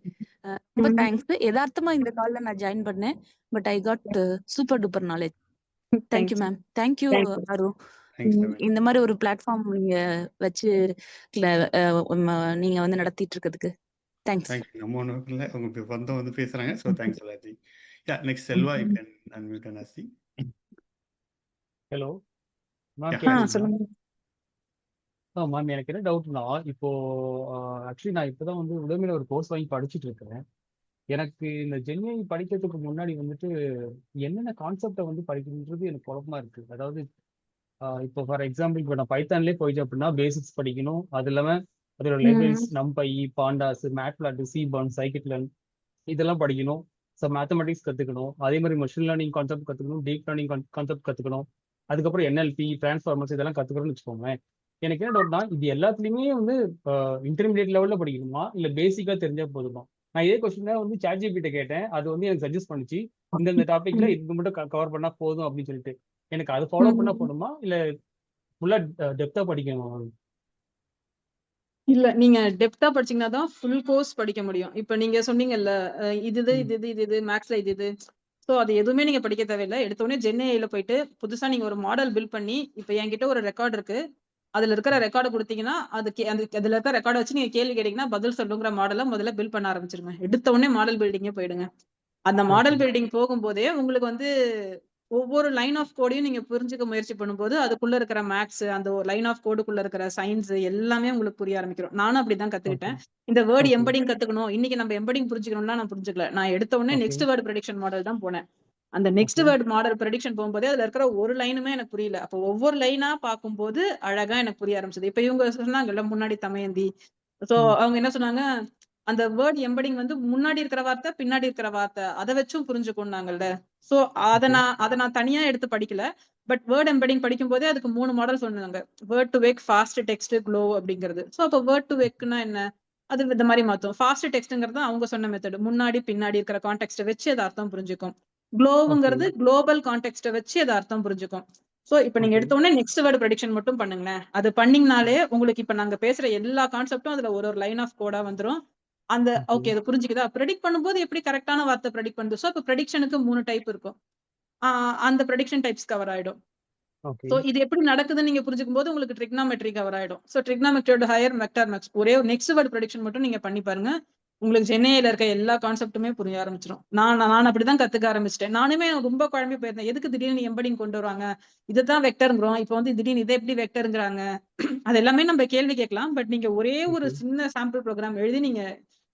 ரொம்ப தேங்க்ஸ். யதார்த்தமா இந்த கால்ல நான் ஜாயின் பண்ணேன். But I got super duper knowledge. Thank you ma'am. Thank you அரு. இந்த மாதிரி ஒரு பிளாட்ஃபார்ம் நீங்க வச்சு நீங்க வந்து நடத்திட்டு இருக்கிறதுக்கு தேங்க்ஸ். நம்ம ஒன்றும் இல்லை, உங்க பந்தம் வந்து பேசுறாங்க. ஸோ தேங்க்ஸ் எல்லாஜி. Next Selva, you can unmute and ask. Hello சொல்லுங்க. மேம், எனக்கு என்ன டவுட்னா, இப்போ ஆக்சுவலி நான் இப்போதான் வந்து உடமையில ஒரு கோர்ஸ் வாங்கி படிச்சுட்டு இருக்கிறேன். எனக்கு இந்த ஜென்ஏ படிக்கிறதுக்கு முன்னாடி வந்துட்டு என்னென்ன கான்செப்டை வந்து படிக்கணுன்றது எனக்கு குழப்பமா இருக்கு. அதாவது இப்போ ஃபார் எக்ஸாம்பிள் இப்போ நான் பைத்தான்லேயே போயிட்டு அப்படின்னா பேசிக்ஸ் படிக்கணும். அது இல்லாமல் அதோட லெவல்ஸ் நம்பை, பாண்டாஸ், மேட்பிளாட், சிபான், சைக்கிட்லன் இதெல்லாம் படிக்கணும். ஸோ மேத்தமெட்டிக்ஸ் கற்றுக்கணும். அதே மாதிரி மெஷின் லேர்னிங் கான்செப்ட் கற்றுக்கணும், டீப் லேர்னிங் கான்செப்ட் கற்றுக்கணும். அதுக்கப்புறம் NLP, டிரான்ஸ்ஃபார்மர்ஸ் இதெல்லாம் கற்றுக்கணும்னு வச்சுக்கோங்களேன். எனக்கு என்ன டவுட்னா, இது எல்லாத்துலேயுமே வந்து இன்டர்மீடியட் லெவலில் படிக்கணுமா இல்லை பேசிக்காக தெரிஞ்சால் போதுமா? நான் இதே கொஸ்டின் வந்து ChatGPT கேட்டேன். அது வந்து எனக்கு சஜஸ்ட் பண்ணிச்சு, இந்த டாபிக்ல இது மட்டும் கவர் பண்ணா போதும் அப்படின்னு சொல்லிட்டு. எனக்கு அது ஃபாலோ பண்ணா ம். போதுமா? இல்ல ஃபுல்லா டெப்த்தா படிக்கணுமா? இல்ல நீங்க டெப்த்தா படிச்சீங்கன்னா தான் ஃபுல் கோர்ஸ் படிக்க முடியும். இப்ப நீங்க சொன்னீங்கல்ல, ம். மேத்ஸ்ல இது. சோ அது எதுவுமே நீங்க படிக்க தேவையில்ல. எடுத்தோனே ஜென்ஏஐல போயிட்டு புதுசா நீங்க ஒரு மாடல் பில்ட் பண்ணி, இப்ப என்கிட்ட ஒரு ரெக்கார்ட் இருக்கு. அதுல இருக்கிற ரெக்கார்ட குடுத்தீங்கன்னா, அதுல இருக்க ரெக்கார்ட வச்சு நீங்க கேள்வி கேட்டீங்கன்னா, பதில் சொல்லுங்கிற மாடல முதல்ல பில்ட் பண்ண ஆரம்பிச்சுருங்க. எடுத்த உடனே மாடல் பில்டிங்கே போயிடுங்க. அந்த ஓகே. மாடல் பில்டிங் போகும்போதே உங்களுக்கு வந்து ஒவ்வொரு லைன் ஆஃப் கோடையும் நீங்க புரிஞ்சுக்க முயற்சி பண்ணும்போது, அதுக்குள்ள இருக்கிற மேத்ஸ், அந்த ஒரு லைன் ஆஃப் கோடுக்குள்ள இருக்கிற சயன்ஸ் எல்லாமே உங்களுக்கு புரிய ஆரம்பிக்கும். நானும் அப்படிதான் ஓகே. கத்துக்கிட்டேன். இந்த வேர்ட் ஓகே. எம்பெடிங் கத்துக்கணும். இன்னைக்கு நம்ம எம்பெடிங் புரிஞ்சுக்கணும்லாம் நான் புரிஞ்சுக்கல. நான் எடுத்த உடனே ஓகே. நெக்ஸ்ட் வேர்ட் பிரடிக்ஷன் மாடல் தான் போனேன். அந்த நெக்ஸ்ட் ஓகே. வேர்ட் மாடல் பிரடிக்ஷன் போகும்போதே அதுல இருக்கிற ஒரு லைனுமே எனக்கு புரியல. அப்போ ஒவ்வொரு லைனா பார்க்கும்போது அழகா எனக்கு புரிய ஆரம்பிச்சது. இப்ப இவங்க சொன்னாங்கல்ல முன்னாடி தமயந்தி. சோ ம். அவங்க என்ன சொன்னாங்க, அந்த வேர்ட் எம்பெடிங் வந்து முன்னாடி இருக்கிற வார்த்தை, பின்னாடி இருக்கிற வார்த்தை. அத வச்சும் புரிஞ்சுக்கும்னாங்கல்ல. So okay. அத நான் தனியா எடுத்து படிக்கல. பட் வேர்ட் எம்பெடிங் படிக்கும்போதே அதுக்கு 3 மாடல் சொன்னாங்க. Word to vec, fast text, glove அப்படிங்கிறது. சோ அப்ப வேர்ட் டு வேக்னா என்ன? அது இந்த மாரி மாத்தும். ஃபாஸ்ட் டெக்ஸ்ட்ங்கிறது அவங்க சொன்ன மெத்தட். முன்னாடி, பின்னாடி இருக்கிற கான்டெக்ஸ்ட்ட வச்சு அது அர்த்தம் புரிஞ்சுக்கும். ஓகே. குளோவ்ங்கிறது குளோபல் கான்டெக்ஸ்ட்ட வச்சு அது அர்த்தம் புரிஞ்சுக்கும். சோ இப்ப நீங்க ஓகே. எடுத்த உடனே நெக்ஸ்ட் வேர்ட் பிரடிக்ஷன் மட்டும் பண்ணுங்களேன். அது பண்ணீங்கனாலே உங்களுக்கு இப்ப நாங்க பேசுற எல்லா கான்செப்டும் அதுல ஒரு லைன் ஆஃப் கோடா வந்துரும். அந்த ஓகே. ஓகே அது புரிஞ்சுக்குதா? பிரடிக்ட் பண்ணும்போது எப்படி கரெக்ட்டான வார்த்தை பிரடிக்ட் பண்ணுது? சோ அப்ப பிரடிக்ஷனுக்கு 3 டைப் இருக்கும். ஆ அந்த பிரடிக்ஷன் டைப்ஸ் கவர் ஆயிடும். ஓகே. சோ இது எப்படி நடக்குதுன்னு நீங்க புரிஞ்சுக்கும்போது உங்களுக்கு ட்ரிக்னாமெட்ரி கவர் ஆயிடும். சோ ட்ரிக்னாமெட்ரியோட ஹையர் வெக்டார் மேக்ஸ் ஒரே ஒரு நெக்ஸ்ட் வேர்ட் பிரடிக்ஷன் மட்டும் நீங்க பண்ணி பாருங்க. உங்களுக்கு ஜென்ஏஐல இருக்க எல்லா கான்செப்ட்டுமே புரிய ஆரம்பிச்சுரும். நான் அப்படிதான் கத்துக்க ஆரம்பிச்சுட்டேன். நானுமே ரொம்ப குழம்பி போயிருந்தேன். எதுக்கு திடீர்னு எம்பெடிங் கொண்டு வராங்க? இதுதான் வெக்டர்ங்கிறோம். இப்ப வந்து திடீர்னு இத எப்படி வெக்டர்ங்கிறாங்க? அது எல்லாமே நம்ம கேள்வி கேட்கலாம். பட் நீங்க ஒரே ஒரு ஓகே. சின்ன சாம்பிள் ப்ரோகிராம் எழுதி நீங்க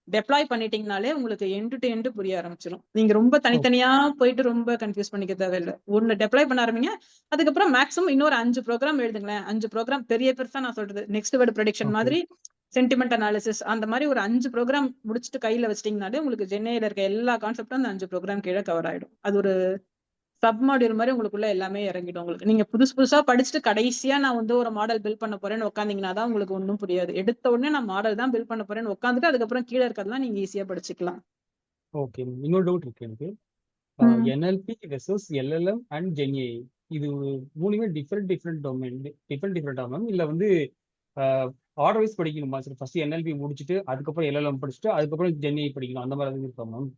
டெப்ளாய் பண்ணிட்டீங்கனாலே உங்களுக்கு எண்ட் டு எண்ட் புரிய ஆரம்பிச்சுரும். நீங்க ரொம்ப ஓ தனித்தனியா போயிட்டு ரொம்ப கன்ஃப்யூஸ் பண்ணிக்க தேவையில்ல. ஒண்ணு டெப்ளாய் பண்ண ஆரம்பிங்க. அதுக்கப்புறம் மேக்ஸிமம் இன்னொரு 5 ப்ரோகிராம் எழுதுங்களேன். 5 ப்ரோகிராம் பெருசா நான் சொல்றது. Next word prediction okay. மாதிரி, சென்டிமென்ட் அனாலிசிஸ் அந்த மாரி ஒரு 5 ப்ரோகிராம் முடிச்சுட்டு கையில வச்சுட்டீங்கனாலே உங்களுக்கு ஜென்ஏஐல இருக்க எல்லா கான்செப்டும் அந்த 5 ப்ரோகிராம் கீழ கவர் ஆயிடும். அது ஒரு சப் மாடியூல் மாரி உங்களுக்குள்ள எல்லாமே இறங்கிடும் உங்களுக்கு. நீங்க புதுசா படிச்சுட்டு கடைசியா நான் வந்து ஒரு மாடல் பில்ட் பண்ண போறேன்னு உட்கார்ந்தீங்கன்னா தான் உங்களுக்கு ஒண்ணும் புரியாது. எடுத்த உடனே நான் மாடல் தான் பில்ட் பண்ண போறேன்னு உட்கார்ந்துட்டு அதுக்கப்புறம் கீழ இருக்கிறதெல்லாம் நீங்க ஈஸியா படிச்சுக்கலாம். ஓகே. இன்னொரு டவுட் இருக்கு எனக்கு. ம். NLP versus LLM and GenAI இது 3மே டிஃபரெண்ட் டொமைன். Different ma'am. இல்ல வந்து ஆர்டர் வைஸ் படிக்கணுமா? சரி ஃபர்ஸ்ட் NLP முடிச்சுட்டு அதுக்கப்புறம் LLM படிச்சுட்டு அதுக்கப்புறம் GenAI படிக்கணும். அந்த மாதிரி எதுவும் இருக்கா மேம்?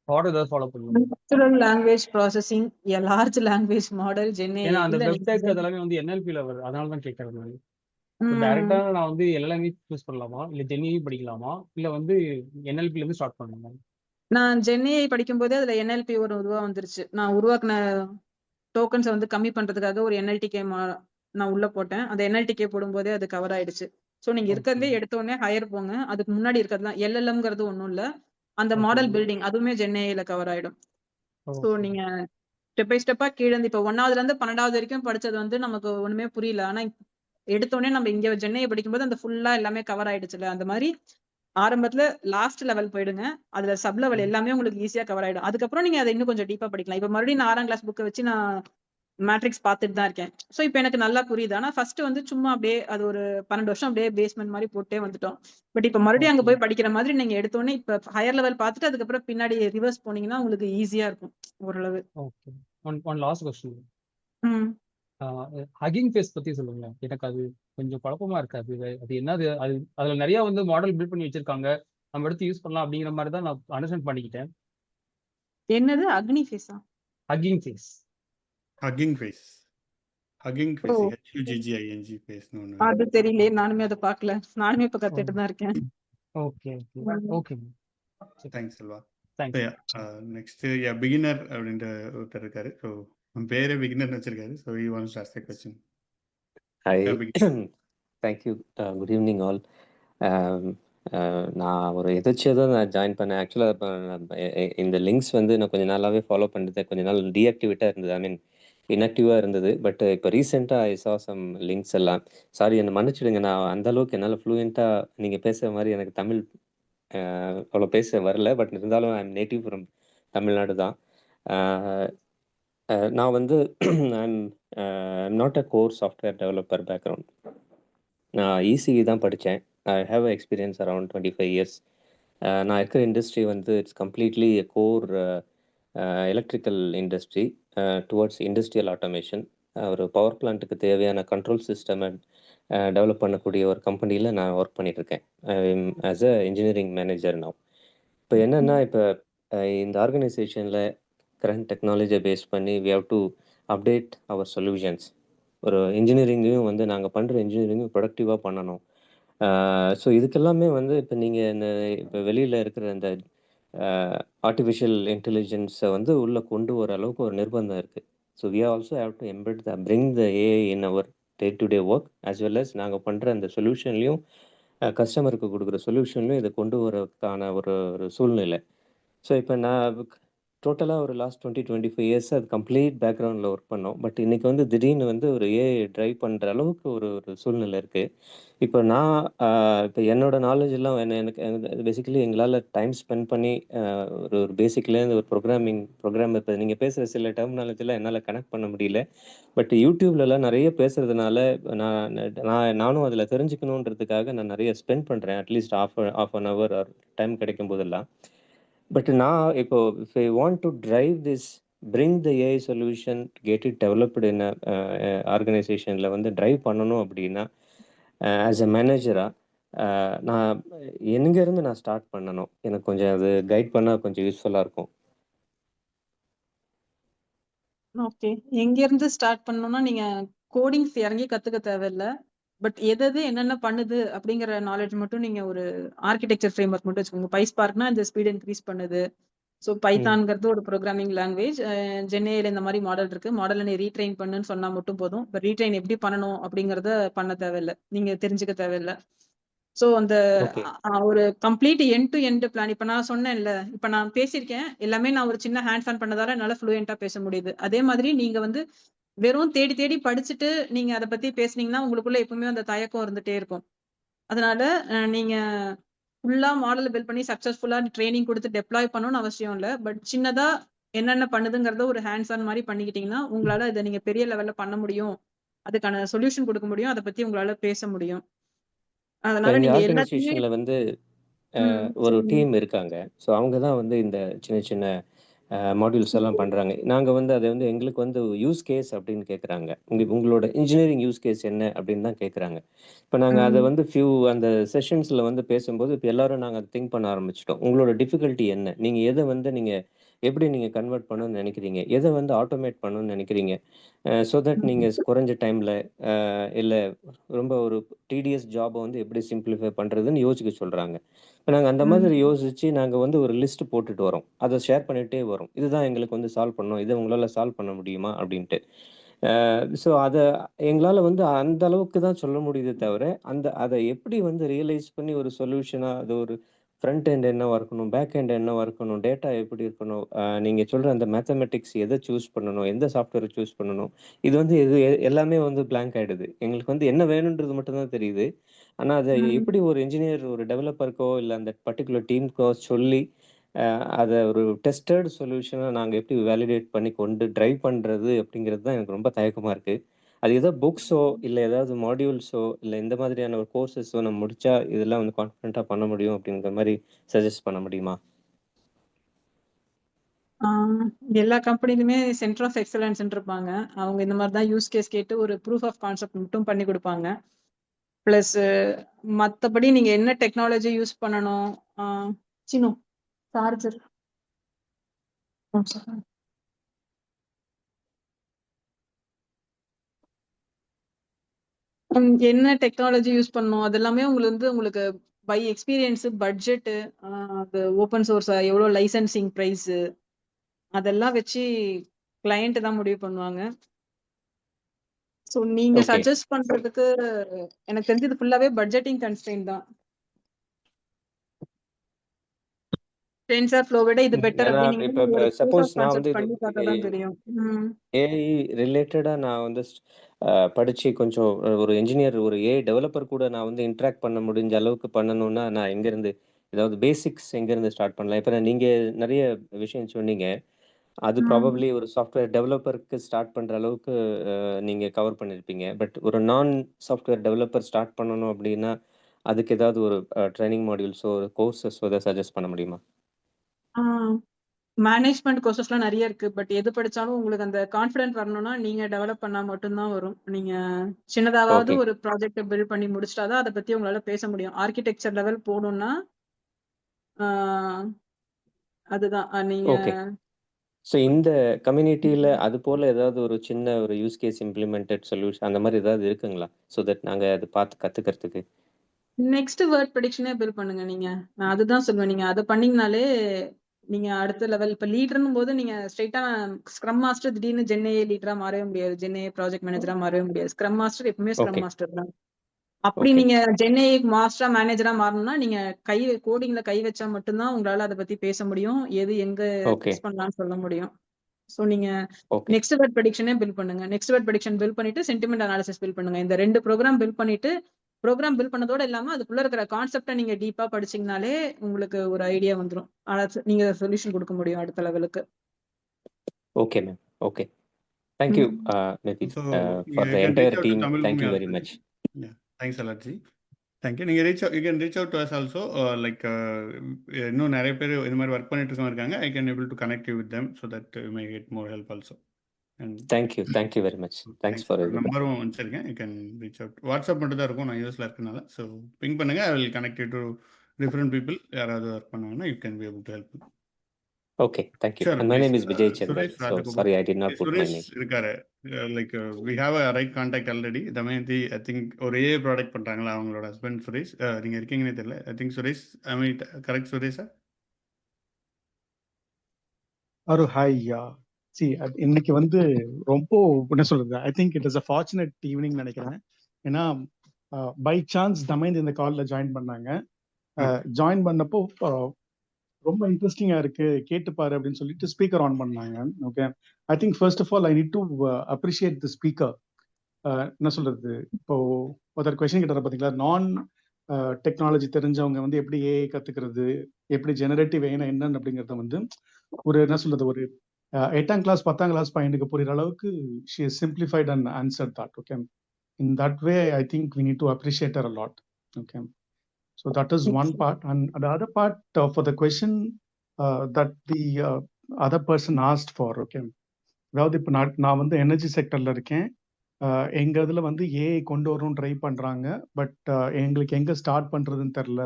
ஆர்டர் ஏதாவது ஃபாலோ பண்ணணுமா? Natural language processing, a large language model, GenAI ஏன்னா அந்த இல்ல நீங்க வெப்டெக் அதெல்லாமே வந்து NLPல வருது. அதனால தான் கேட்கறேன் நான். இப்போ ம். டைரக்டா நான் வந்து LLM சூஸ் பண்ணலாமா? இல்ல GenAI படிக்கலாமா? இல்ல வந்து NLPல இருந்து ஸ்டார்ட் பண்ணணுமா? நான் ஜென்ஏஐ படிக்கும்போதே அதுல NLP ஒரு இதுவா வந்துருச்சு. நான் உருவாக்குன டோக்கன்ஸ வந்து கம்மி பண்றதுக்காக ஒரு NLTK நான் உள்ள போட்டேன். அந்த NLTK போடும்போதே அது கவர் ஆயிடுச்சு. சோ நீங்க ஓகே. இருக்கிறதுலயே எடுத்த உடனே ஹையர் போங்க. அதுக்கு முன்னாடி இருக்கிறதுலாம் LLMங்கிறது ஒண்ணும் இல்ல. அந்த ஓகே. மாடல் பில்டிங் அதுவுமே ஜென்ஏஐல கவர் ஆயிடும். So okay. நீங்க ஸ்டெப் பை ஸ்டெப்பா கீழ இருந்து இப்ப 1வதுல இருந்து 12வது வரைக்கும் படிச்சது வந்து நமக்கு ஒண்ணுமே புரியல. ஆனா எடுத்த உடனே நம்ம இங்க ஜென்ஏஐ படிக்கும்போது அந்த ஃபுல்லா எல்லாமே கவர் ஆயிடுச்சுல்ல. அந்த மாரி ஆரம்பத்துல லாஸ்ட் லெவல் போயிடுங்க. அதுல சப் லெவல் ம். எல்லாமே உங்களுக்கு ஈஸியா கவர் ஆயிடும். அதுக்கப்புறம் நீங்க அத இன்னும் கொஞ்சம் டீப்பா படிக்கலாம். இப்ப மறுபடியும் நான் 6ஆம் கிளாஸ் புக்க வச்சு நான் மேட்ரிக்ஸ் பார்த்துட்டு தான் இருக்கேன். சோ இப்ப எனக்கு நல்லா புரியுது. ஆனா ஃபர்ஸ்ட் வந்து சும்மா அப்படியே அது ஒரு 12 வருஷம் அப்படியே பேஸ்மென்ட் மாரி போட்டே வந்துட்டோம். பட் இப்ப மறுபடியும் அங்க ஓகே. போய் படிக்கிற மாதிரி நீங்க எடுத்த உடனே இப்ப ஹையர் லெவல் பார்த்துட்டு அதுக்கப்புறம் பின்னாடி ரிவர்ஸ் போனீங்கன்னா உங்களுக்கு ஈஸியா இருக்கும் ஓரளவு. ஓகே. One last question. ம். ஹக்கிங் ஃபேஸ் பத்தி சொல்லுங்களேன். எனக்கு அது கொஞ்சம் குழப்பமா இருக்கு. அது என்னது? அது அதுல நிறைய வந்து மாடல் பில்ட் பண்ணி வச்சிருக்காங்க. நம்ம எடுத்து யூஸ் பண்ணலாம் அப்படிங்கிற மாதிரி தான் நான் அண்டர்ஸ்டாண்ட் பண்ணிக்கிட்டேன். என்னது அக்னி ஃபேஸா? Hugging face. Hugging face. Hugging oh! Face. HUGGING ஃபேஸ்னு ஒண்ணு. அது தெரியலையே. நானுமே அத பார்க்கல. நானுமே இப்ப ஓ கத்துட்டு தான் இருக்கேன். ஓகே. ஓகே. ம். ஓகே. சரி. Thanks Selva. Thanks. Next beginner அப்படின்ற ஒருத்தர் இருக்காரு. ஸோ பேரே பிகினர் வச்சிருக்காரு. So you wants to ask a question. Hi. Thank you. Good evening all. நான் ஒரு எதாச்சியாக தான் நான் ஜாயின் பண்ணேன். ஆக்சுவலாக இந்த லிங்க்ஸ் வந்து நான் கொஞ்ச நாளாகவே ஃபாலோ பண்ணிட்டு கொஞ்ச நாள் டீஆக்டிவேட்டாக இருந்தது. ஐ மீன் இன்ஆக்டிவாக இருந்தது. பட் இப்போ ரீசெண்டாக ஐ சா சம் லிங்க்ஸ் எல்லாம். சாரி, என்னை மன்னிச்சிடுங்க. நான் அந்தளவுக்கு என்னால் ஃப்ளூயண்ட்டாக நீங்கள் பேசுகிற மாதிரி எனக்கு தமிழ் அவ்வளோ பேச வரல. பட் இருந்தாலும் I am native from Tamil Nadu தான். நான் வந்து I'm not a core software developer background. நான் இசிஇ தான் படித்தேன். I have experience around 25 years. நான் இருக்கிற இண்டஸ்ட்ரி வந்து it's completely core electrical industry towards industrial automation. ஒரு பவர் பிளான்ட்டுக்கு தேவையான கண்ட்ரோல் சிஸ்டம் டெவலப் பண்ணக்கூடிய ஒரு கம்பெனியில் நான் ஒர்க் பண்ணிகிட்ருக்கேன் as a engineering manager now. இப்போ என்னென்னா, இப்போ இந்த ஆர்கனைசேஷனில் கரண்ட் டெக்னாலஜியை பேஸ் பண்ணி we have to update our solutions. ஒரு இன்ஜினியரிங்கையும் வந்து நாங்கள் பண்ணுற இன்ஜினியரிங்கும் ப்ரொடக்டிவாக பண்ணணும். ஸோ இதுக்கெல்லாமே வந்து இப்போ நீங்கள் இந்த இப்போ வெளியில் இருக்கிற இந்த ஆர்டிஃபிஷியல் இன்டெலிஜென்ஸை வந்து உள்ளே கொண்டு வர அளவுக்கு ஒரு நிர்பந்தம் இருக்குது. So we also have to embed bring the AI in our day to day work as well as நாங்கள் பண்ணுற அந்த சொல்யூஷன்லையும் கஸ்டமருக்கு கொடுக்குற சொல்யூஷன்லையும் இதை கொண்டு வரதுக்கான ஒரு சூழ்நிலை. ஸோ இப்போ நான் டோட்டலாக ஒரு லாஸ்ட் 20-25 இயர்ஸ் அது கம்ப்ளீட் பேக்ரவுண்டில் ஒர்க் பண்ணோம். பட் இன்றைக்கி வந்து திடீர்னு வந்து ஒரு ஏஐ ட்ரைவ் பண்ணுற அளவுக்கு ஒரு சூழ்நிலை இருக்குது. இப்போ நான் இப்போ என்னோடய நாலேஜ் எல்லாம் எனக்கு பேசிக்கலி எங்களால் டைம் ஸ்பெண்ட் பண்ணி ஒரு பேசிக்லேருந்து ஒரு ப்ரோக்ராம் இப்போ நீங்கள் பேசுகிற சில டெர்மினாலஜிலாம் என்னால் கனெக்ட் பண்ண முடியல. பட் யூடியூப்லலாம் நிறைய பேசுகிறதுனால நானும் அதில் தெரிஞ்சுக்கணுன்றதுக்காக நான் நிறைய ஸ்பெண்ட் பண்ணுறேன். At least half an hour or time கிடைக்கும் போதெல்லாம். பட் நான் இப்போ if I want to drive this, bring the AI solution, get it developed in a ஆர்கனைசேஷனில் வந்து ட்ரைவ் பண்ணணும் அப்படின்னா ஆஸ் அ மேனேஜராக நான் எங்கேருந்து நான் ஸ்டார்ட் பண்ணணும்? எனக்கு கொஞ்சம் அது கைட் பண்ணால் கொஞ்சம் யூஸ்ஃபுல்லாக இருக்கும். ஓகே. எங்கேருந்து ஸ்டார்ட் பண்ணணும்னா, நீங்க கோடிங்ஸ் இறங்கி கத்துக்க தேவையில்ல. பட் எது என்னென்ன பண்ணுது அப்படிங்கிற நாலேஜ் மட்டும் நீங்க ஒரு ஆர்கிடெக்சர் ஃப்ரேம்வொர்க் மட்டும் வச்சுக்கோங்க. பைஸ்பார்க்னா இந்த ஸ்பீட் இன்க்ரீஸ் பண்ணுது. ஸோ பைத்தான்ங்கிறது ஒரு ப்ரோக்ராமிங் லாங்குவேஜ். ஜென்ஏல இந்த மாதிரி மாடல் இருக்கு. மாடலை நீ ரீட்ரெயின் பண்ணுன்னு சொன்னா மட்டும் போதும். இப்போ ரீட்ரெயின் எப்படி பண்ணணும் அப்படிங்கறத பண்ண தேவையில்லை. நீங்க தெரிஞ்சுக்க தேவையில்லை. ஸோ அந்த ஓகே. ஒரு complete end to end plan. இப்ப நான் சொன்னேன்ல, இப்ப நான் பேசியிருக்கேன். எல்லாமே நான் ஒரு சின்ன ஹேண்ட்ஸ் ஆன் பண்ணதால என்னால ஃப்ளூயண்டா பேச முடியுது. அதே மாதிரி நீங்க வந்து வெறும் தேடி தேடி படிச்சுட்டு நீங்க அதை பத்தி பேசுனீங்கன்னா உங்களுக்குள்ள எப்பவுமே அந்த தயக்கம் இருந்துட்டே இருக்கும். அதனால நீங்க ஃபுல்லா மாடல் பில்ட் பண்ணி சக்சஸ்ஃபுல்லா ட்ரைனிங் கொடுத்து டெப்ளாய் பண்ணணும்னு அவசியம் இல்லை. பட் சின்னதா என்னென்ன பண்ணுதுங்கிறத ஒரு ஹேண்ட்ஸ் ஆன் மாதிரி பண்ணிக்கிட்டீங்கன்னா உங்களால இதை நீங்க பெரிய லெவல்ல பண்ண முடியும். அதுக்கான சொல்யூஷன் கொடுக்க முடியும். அதை பத்தி உங்களால பேச முடியும். இப்போ அதனால எங்கள் நீங்க எல்லாத்தையுமே ஆர்கனைசேஷனில் வந்து ஒரு டீம் இருக்காங்க. ஸோ அவங்க தான் வந்து இந்த சின்ன சின்ன மாடியூல்ஸ் எல்லாம் பண்ணுறாங்க. நாங்கள் வந்து அதை வந்து எங்களுக்கு வந்து யூஸ் கேஸ் அப்படின்னு கேட்குறாங்க. உங்களோட இன்ஜினியரிங் யூஸ் கேஸ் என்ன அப்படின்னு தான் கேட்குறாங்க. இப்போ நாங்கள் அதை வந்து அந்த செஷன்ஸில் வந்து பேசும்போது இப்போ எல்லாரும் நாங்கள் அதை திங்க் பண்ண ஆரம்பிச்சிட்டோம். உங்களோட டிஃபிகல்ட்டி என்ன? நீங்கள் எதை வந்து எப்படி நீங்கள் கன்வெர்ட் பண்ணணும்னு நினைக்கிறீங்க? எதை வந்து ஆட்டோமேட் பண்ணணும்னு நினைக்கிறீங்க? ஸோ தட் நீங்கள் குறைஞ்ச டைமில் இல்லை ரொம்ப ஒரு டிடிஎஸ் ஜாபை வந்து எப்படி சிம்பிளிஃபை பண்ணுறதுன்னு யோசிக்க சொல்கிறாங்க. இப்போ நாங்கள் அந்த மாதிரி யோசித்து நாங்கள் வந்து ஒரு லிஸ்ட் போட்டுட்டு வரோம். அதை ஷேர் பண்ணிகிட்டே வரோம். இதுதான் எங்களுக்கு வந்து சால்வ் பண்ணணும். இதை உங்களால் சால்வ் பண்ண முடியுமா அப்படின்ட்டு. ஸோ அதை எங்களால் வந்து அந்த அளவுக்கு தான் சொல்ல முடியுதே தவிர அதை எப்படி வந்து ரியலைஸ் பண்ணி ஒரு சொல்யூஷனாக அது ஒரு ஃப்ரண்ட் எண்ட் என்னவா இருக்கணும், பேக் எண்ட் என்னவா இருக்கணும், டேட்டா எப்படி இருக்கணும், நீங்கள் சொல்கிற அந்த மேத்தமெட்டிக்ஸ் எதை சூஸ் பண்ணணும், எந்த சாஃப்ட்வேரை சூஸ் பண்ணணும், இது வந்து எல்லாமே வந்து பிளாங்க் ஆகிடுது. எங்களுக்கு வந்து என்ன வேணுன்றது மட்டும்தான் தெரியுது. ஆனால் அதை எப்படி ஒரு இன்ஜினியர் ஒரு டெவலப்பருக்கோ இல்லை அந்த பர்டிகுலர் டீமுக்கோ சொல்லி அதை ஒரு டெஸ்டட் சொல்யூஷனாக நாங்கள் எப்படி வேலிடேட் பண்ணி கொண்டு ட்ரைவ் பண்ணுறது அப்படிங்கிறது தான் எனக்கு ரொம்ப தயக்கமாக இருக்குது. அது ஏதோ புக்ஸோ இல்லை ஏதாவது மாடியூல்ஸோ இல்லை இந்த மாதிரியான ஒரு கோர்சஸோ நம்ம முடிச்சா இதெல்லாம் வந்து கான்ஃபிடென்ட்டாக பண்ண முடியும் அப்படிங்கிற மாதிரி சஜஸ்ட் பண்ண முடியுமா? எல்லா கம்பெனிலுமே சென்டர் ஆஃப் எக்ஸலன்ஸ் இருப்பாங்க. அவங்க இந்த மாதிரி தான் யூஸ் கேஸ் கேட்டு ஒரு ப்ரூஃப் ஆஃப் கான்செப்ட் மட்டும் பண்ணி கொடுப்பாங்க. பிளஸ் மற்றபடி நீங்க என்ன டெக்னாலஜி யூஸ் பண்ணணும், சின்ன சார்ஜர் என்ன டெக்னாலஜி யூஸ் பண்ணணும் அதெல்லாமே உங்களுக்கு பை எக்ஸ்பீரியன்ஸ், பட்ஜெட், அது ஓப்பன் சோர்ஸ் எவ்வளோ லைசன்சிங் பிரைஸ் அதெல்லாம் வச்சு கிளையண்ட் தான் முடிவு பண்ணுவாங்க. ஸோ நீங்க ஓகே. சஜஸ்ட் பண்றதுக்கு எனக்கு தெரிஞ்சது ஃபுல்லாவே பட்ஜெட்டிங் கன்ஸ்ட்ரெயின் தான். டென்சர்ஃப்ளோ விட இது பெட்டர் ஏன்னா அப்படின்னு இப்போ ஒரு ப்ரூஃப் சப்போஸ் ஆஃப் நான் வந்து கான்செப்ட் இது பண்ணி பார்த்தா தான் தெரியும். ஏஐ ரிலேட்டடாக நான் வந்து படித்து கொஞ்சம் ஒரு இன்ஜினியர் ஒரு ஏஐ டெவலப்பர் கூட நான் வந்து இன்ட்ராக்ட் பண்ண முடிஞ்ச அளவுக்கு பண்ணணும்னா நான் எங்கேருந்து ஏதாவது பேசிக்ஸ் எங்கேருந்து ஸ்டார்ட் பண்ணலாம்? இப்போ நீங்கள் நிறைய விஷயம் சொன்னீங்க. அது ப்ராபப்ளி ஒரு சாஃப்ட்வேர் டெவலப்பருக்கு ஸ்டார்ட் பண்ணுற அளவுக்கு நீங்கள் கவர் பண்ணியிருப்பீங்க. பட் ஒரு நான் சாஃப்ட்வேர் டெவலப்பர் ஸ்டார்ட் பண்ணணும் அப்படின்னா அதுக்கு ஏதாவது ஒரு ட்ரைனிங் மாடியூல்ஸோ ஒரு கோர்சஸோ எதாவது சஜஸ்ட் பண்ண முடியுமா? மேனேஜ்மெண்ட் கோர்சஸ்லாம் நிறைய இருக்கு. பட் எது படிச்சாலும் உங்களுக்கு அந்த கான்ஃபிடென்ட் வரணும்னா நீங்க டெவலப் பண்ணா மட்டும்தான் வரும். நீங்க சின்னதாவது ஓகே ஒரு ப்ராஜெக்ட் பில்ட் பண்ணி முடிச்சிட்டாதான் அதை பத்தி உங்களால பேச முடியும். ஆர்கிடெக்சர் லெவல் போகணும்னா அதுதான் நீங்க ஓகே ஸோ இந்த கம்யூனிட்டியில் அது போல் ஏதாவது ஒரு சின்ன ஒரு யூஸ் கேஸ் இம்ப்ளிமெண்டட் சொல்யூஷன் அந்த மாதிரி ஏதாவது இருக்குங்களா? ஸோ தட் நாங்கள் அதை பார்த்து கற்றுக்கிறதுக்கு. நெக்ஸ்ட் வேர்ட் ப்ரெடிக்ஷனே பில்ட் பண்ணுங்க. நீங்க நான் அதுதான் சொல்லுவேன். நீங்க அதை பண்ணீங்கனாலே நீங்க அடுத்த லெவல் இப்ப லீடர்னும் போது நீங்க ஸ்ட்ரைட்டா ஸ்க்ரம் மாஸ்டர் திடீர்னு ஜென்ஏ லீடரா மாறவே முடியாது. ஜென்ஏ ப்ராஜெக்ட் மேனேஜரா மாறவே முடியாது. ஸ்க்ரம் மாஸ்டர் எப்பவுமே ஸ்க்ரம் ஓகே மாஸ்டர் தான். அப்படி ஓகே நீங்க ஜென்ஏ மாஸ்டரா மேனேஜரா மாறணும்னா நீங்க கோடிங்ல கை வச்சா மட்டும்தான் உங்களால அதை பத்தி பேச முடியும். எது எங்க ஓகே ஃபிக்ஸ் பண்ணலாம்னு சொல்ல முடியும். சோ நீங்க ஓகே நெக்ஸ்ட் வேர்ட் ப்ரெடிக்ஷனே பில்ட் பண்ணுங்க. நெக்ஸ்ட் வேர்ட் ப்ரெடிக்ஷன் பில்ட் பண்ணிட்டு சென்டிமெண்ட் அனாலிசிஸ் பில்ட் பண்ணுங்க. இந்த 2 ப்ரோக்ராம் பில்ட் பண்ணிட்டு ப்ரோக்ராம் பில்ட் பண்ணதோட இல்லாம அதுக்குள்ள இருக்கிற கான்செப்டை நீங்க டீப்பா படிச்சீங்கனாலே உங்களுக்கு ஒரு ஐடியா வந்துரும். நீங்க சொல்யூஷன் கொடுக்க முடியும் அடுத்த லெவலுக்கு. Okay ma'am. Okay thank you Nitin So for you the can reach entire out to team. Tamil thank you Bhumi very also. Much. Yeah, thanks a lot, Ji. Thank you. You can reach out to us also. இன்னும் நிறைய பேர் இந்த மாதிரி work பண்ணிட்டு இருக்கவங்க இருக்காங்க. I can able to connect you with them so that you may get more help also. And thank you very much. Thanks for everybody. நம்பரும் வச்சிருக்கேன். You can reach out. WhatsApp மட்டும் தான் இருக்கும். நான் யூஎஸ்ல இருக்கனால. ஸோ பிங் பண்ணுங்க. I will connect you to different people. யாராவது ஒர்க் பண்ணாங்கன்னா you can be able to help. Okay thank you. Sure, and my please. Name is Vijay Chandran. Suresh so Rajagopal. Sorry I did not put my Suresh name. இருக்காரு. we have a right contact already. Damayanti I think ஒரு A product பண்றாங்களா அவங்களோட husband Suresh. நீங்க இருக்கீங்கன்னே தெரியல. I think Suresh correct சுரேஷா? Hi. இன்னைக்கு வந்து ரொம்ப என்ன சொல்றது, I think it is a fortunate evening நினைக்கிறேன். ஏன்னா பை சான்ஸ் தமயந்தி இந்த கால்ல ஜாயின் பண்ணாங்க. ஜாயின் பண்ணப்போ ரொம்ப இன்ட்ரெஸ்டிங்கா இருக்கு கேட்டுப்பாரு அப்படின்னு சொல்லிட்டு ஸ்பீக்கர் ஆன் பண்ணாங்க. Okay, I think first of all I need to appreciate the speaker. என்ன சொல்றது, இப்போ ஒருத்தர் கொஸ்டின் கேட்டார் பார்த்தீங்களா, நான் டெக்னாலஜி தெரிஞ்சவங்க வந்து எப்படி ஏஐ கத்துக்கிறது, எப்படி ஜெனரேட்டிவ் ஏஐனா என்னன்னு அப்படிங்கிறத வந்து ஒரு என்ன சொல்றது, ஒரு 8ஆம் கிளாஸ் 10ஆம் கிளாஸ் பையனுக்கு புரியுற அளவுக்கு she has simplified and answered that. Okay, in that way I think we need to appreciate her a lot. Okay, so that is one part. And the other part for the question that the other person asked for. Okay, அதாவது இப்போ நான் வந்து energy செக்டர்ல இருக்கேன். எங்க இதுல வந்து AI கொண்டு வரணும் ட்ரை பண்றாங்க. பட் எங்களுக்கு எங்க ஸ்டார்ட் பண்றதுன்னு தெரியல,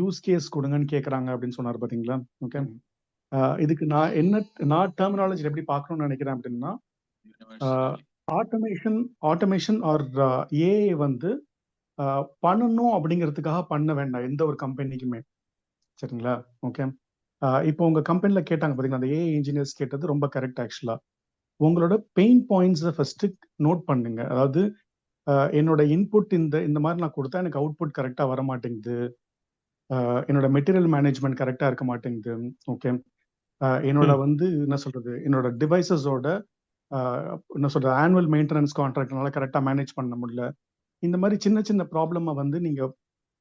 யூஸ் கேஸ் கொடுங்கன்னு கேட்குறாங்க அப்படின்னு சொன்னார் பார்த்தீங்களா. ஓகே, இதுக்கு நான் டெர்மினாலஜி எப்படி பார்க்கணும்னு நினைக்கிறேன் அப்படின்னா, ஆட்டோமேஷன் ஆர் ஏஐ வந்து பண்ணணும் அப்படிங்கிறதுக்காக பண்ண வேண்டாம் எந்த ஒரு கம்பெனிக்குமே. சரிங்களா? ஓகே, இப்போ உங்க கம்பெனில கேட்டாங்க பார்த்தீங்கன்னா, அந்த ஏஐ இன்ஜினியர்ஸ் கேட்டது ரொம்ப கரெக்ட். ஆக்சுவலா உங்களோட பெயின் பாயிண்ட்ஸை ஃபர்ஸ்ட் நோட் பண்ணுங்க. அதாவது என்னோட இன்புட் இந்த மாதிரி நான் கொடுத்தா எனக்கு அவுட்புட் கரெக்டாக வர மாட்டேங்குது, என்னோட மெட்டீரியல் மேனேஜ்மெண்ட் கரெக்டாக இருக்க மாட்டேங்குது. ஓகே, என்னோட வந்து என்ன சொல்றது, என்னோட டிவைசஸோட என்ன சொல்றது ஆனுவல் மெயின்டெனன்ஸ் கான்ட்ராக்ட்னால கரெக்டாக மேனேஜ் பண்ண முடியல. இந்த மாதிரி சின்ன சின்ன ப்ராப்ளமை வந்து நீங்க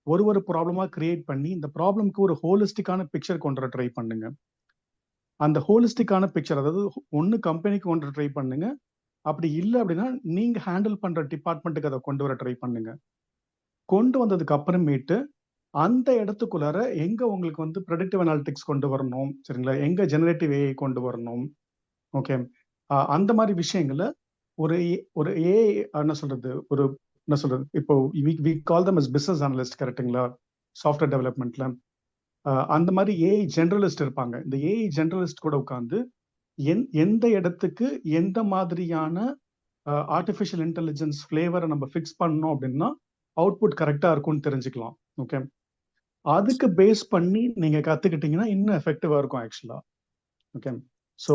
ஒரு ப்ராப்ளமா கிரியேட் பண்ணி இந்த ப்ராப்ளம்க்கு ஒரு ஹோலிஸ்டிக்கான பிக்சர் கொண்டு வர ட்ரை பண்ணுங்க. அந்த ஹோலிஸ்டிக்கான பிக்சர், அதாவது ஒன்று கம்பெனிக்கு கொண்டு ட்ரை பண்ணுங்க, அப்படி இல்லை அப்படின்னா நீங்க ஹேண்டில் பண்ற டிபார்ட்மெண்ட்டுக்கு அதை கொண்டு வர ட்ரை பண்ணுங்க. கொண்டு வந்ததுக்கு அப்புறமேட்டு அந்த இடத்துக்குள்ளார எங்க உங்களுக்கு வந்து ப்ரெடிக்டிவ் அனாலிட்டிக்ஸ் கொண்டு வரணும், சரிங்களா, எங்க ஜெனரேட்டிவ் ஏஐ கொண்டு வரணும். ஓகே, அந்த மாதிரி விஷயங்களை ஒரு ஏஐ என்ன சொல்றது, என்ன சொல்றது, இப்போ we call them as business analyst, கரெக்டுங்களா, சாஃப்ட்வேர் டெவலப்மெண்ட்ல. அந்த மாதிரி ஏஐ ஜெனரலிஸ்ட் இருப்பாங்க. இந்த ஏஐ ஜெனரலிஸ்ட் கூட உட்காந்து எந்த இடத்துக்கு எந்த மாதிரியான ஆர்டிஃபிஷியல் இன்டெலிஜென்ஸ் ஃபிளேவரை நம்ம ஃபிக்ஸ் பண்ணோம் அப்படின்னா அவுட்புட் கரெக்டா இருக்கும்னு தெரிஞ்சுக்கலாம். ஓகே, அதுக்கு பேஸ் பண்ணி நீங்க கத்துக்கிட்டீங்கன்னா இன்னும் எஃபெக்டிவா இருக்கும் ஆக்சுவலா. ஓகே, ஸோ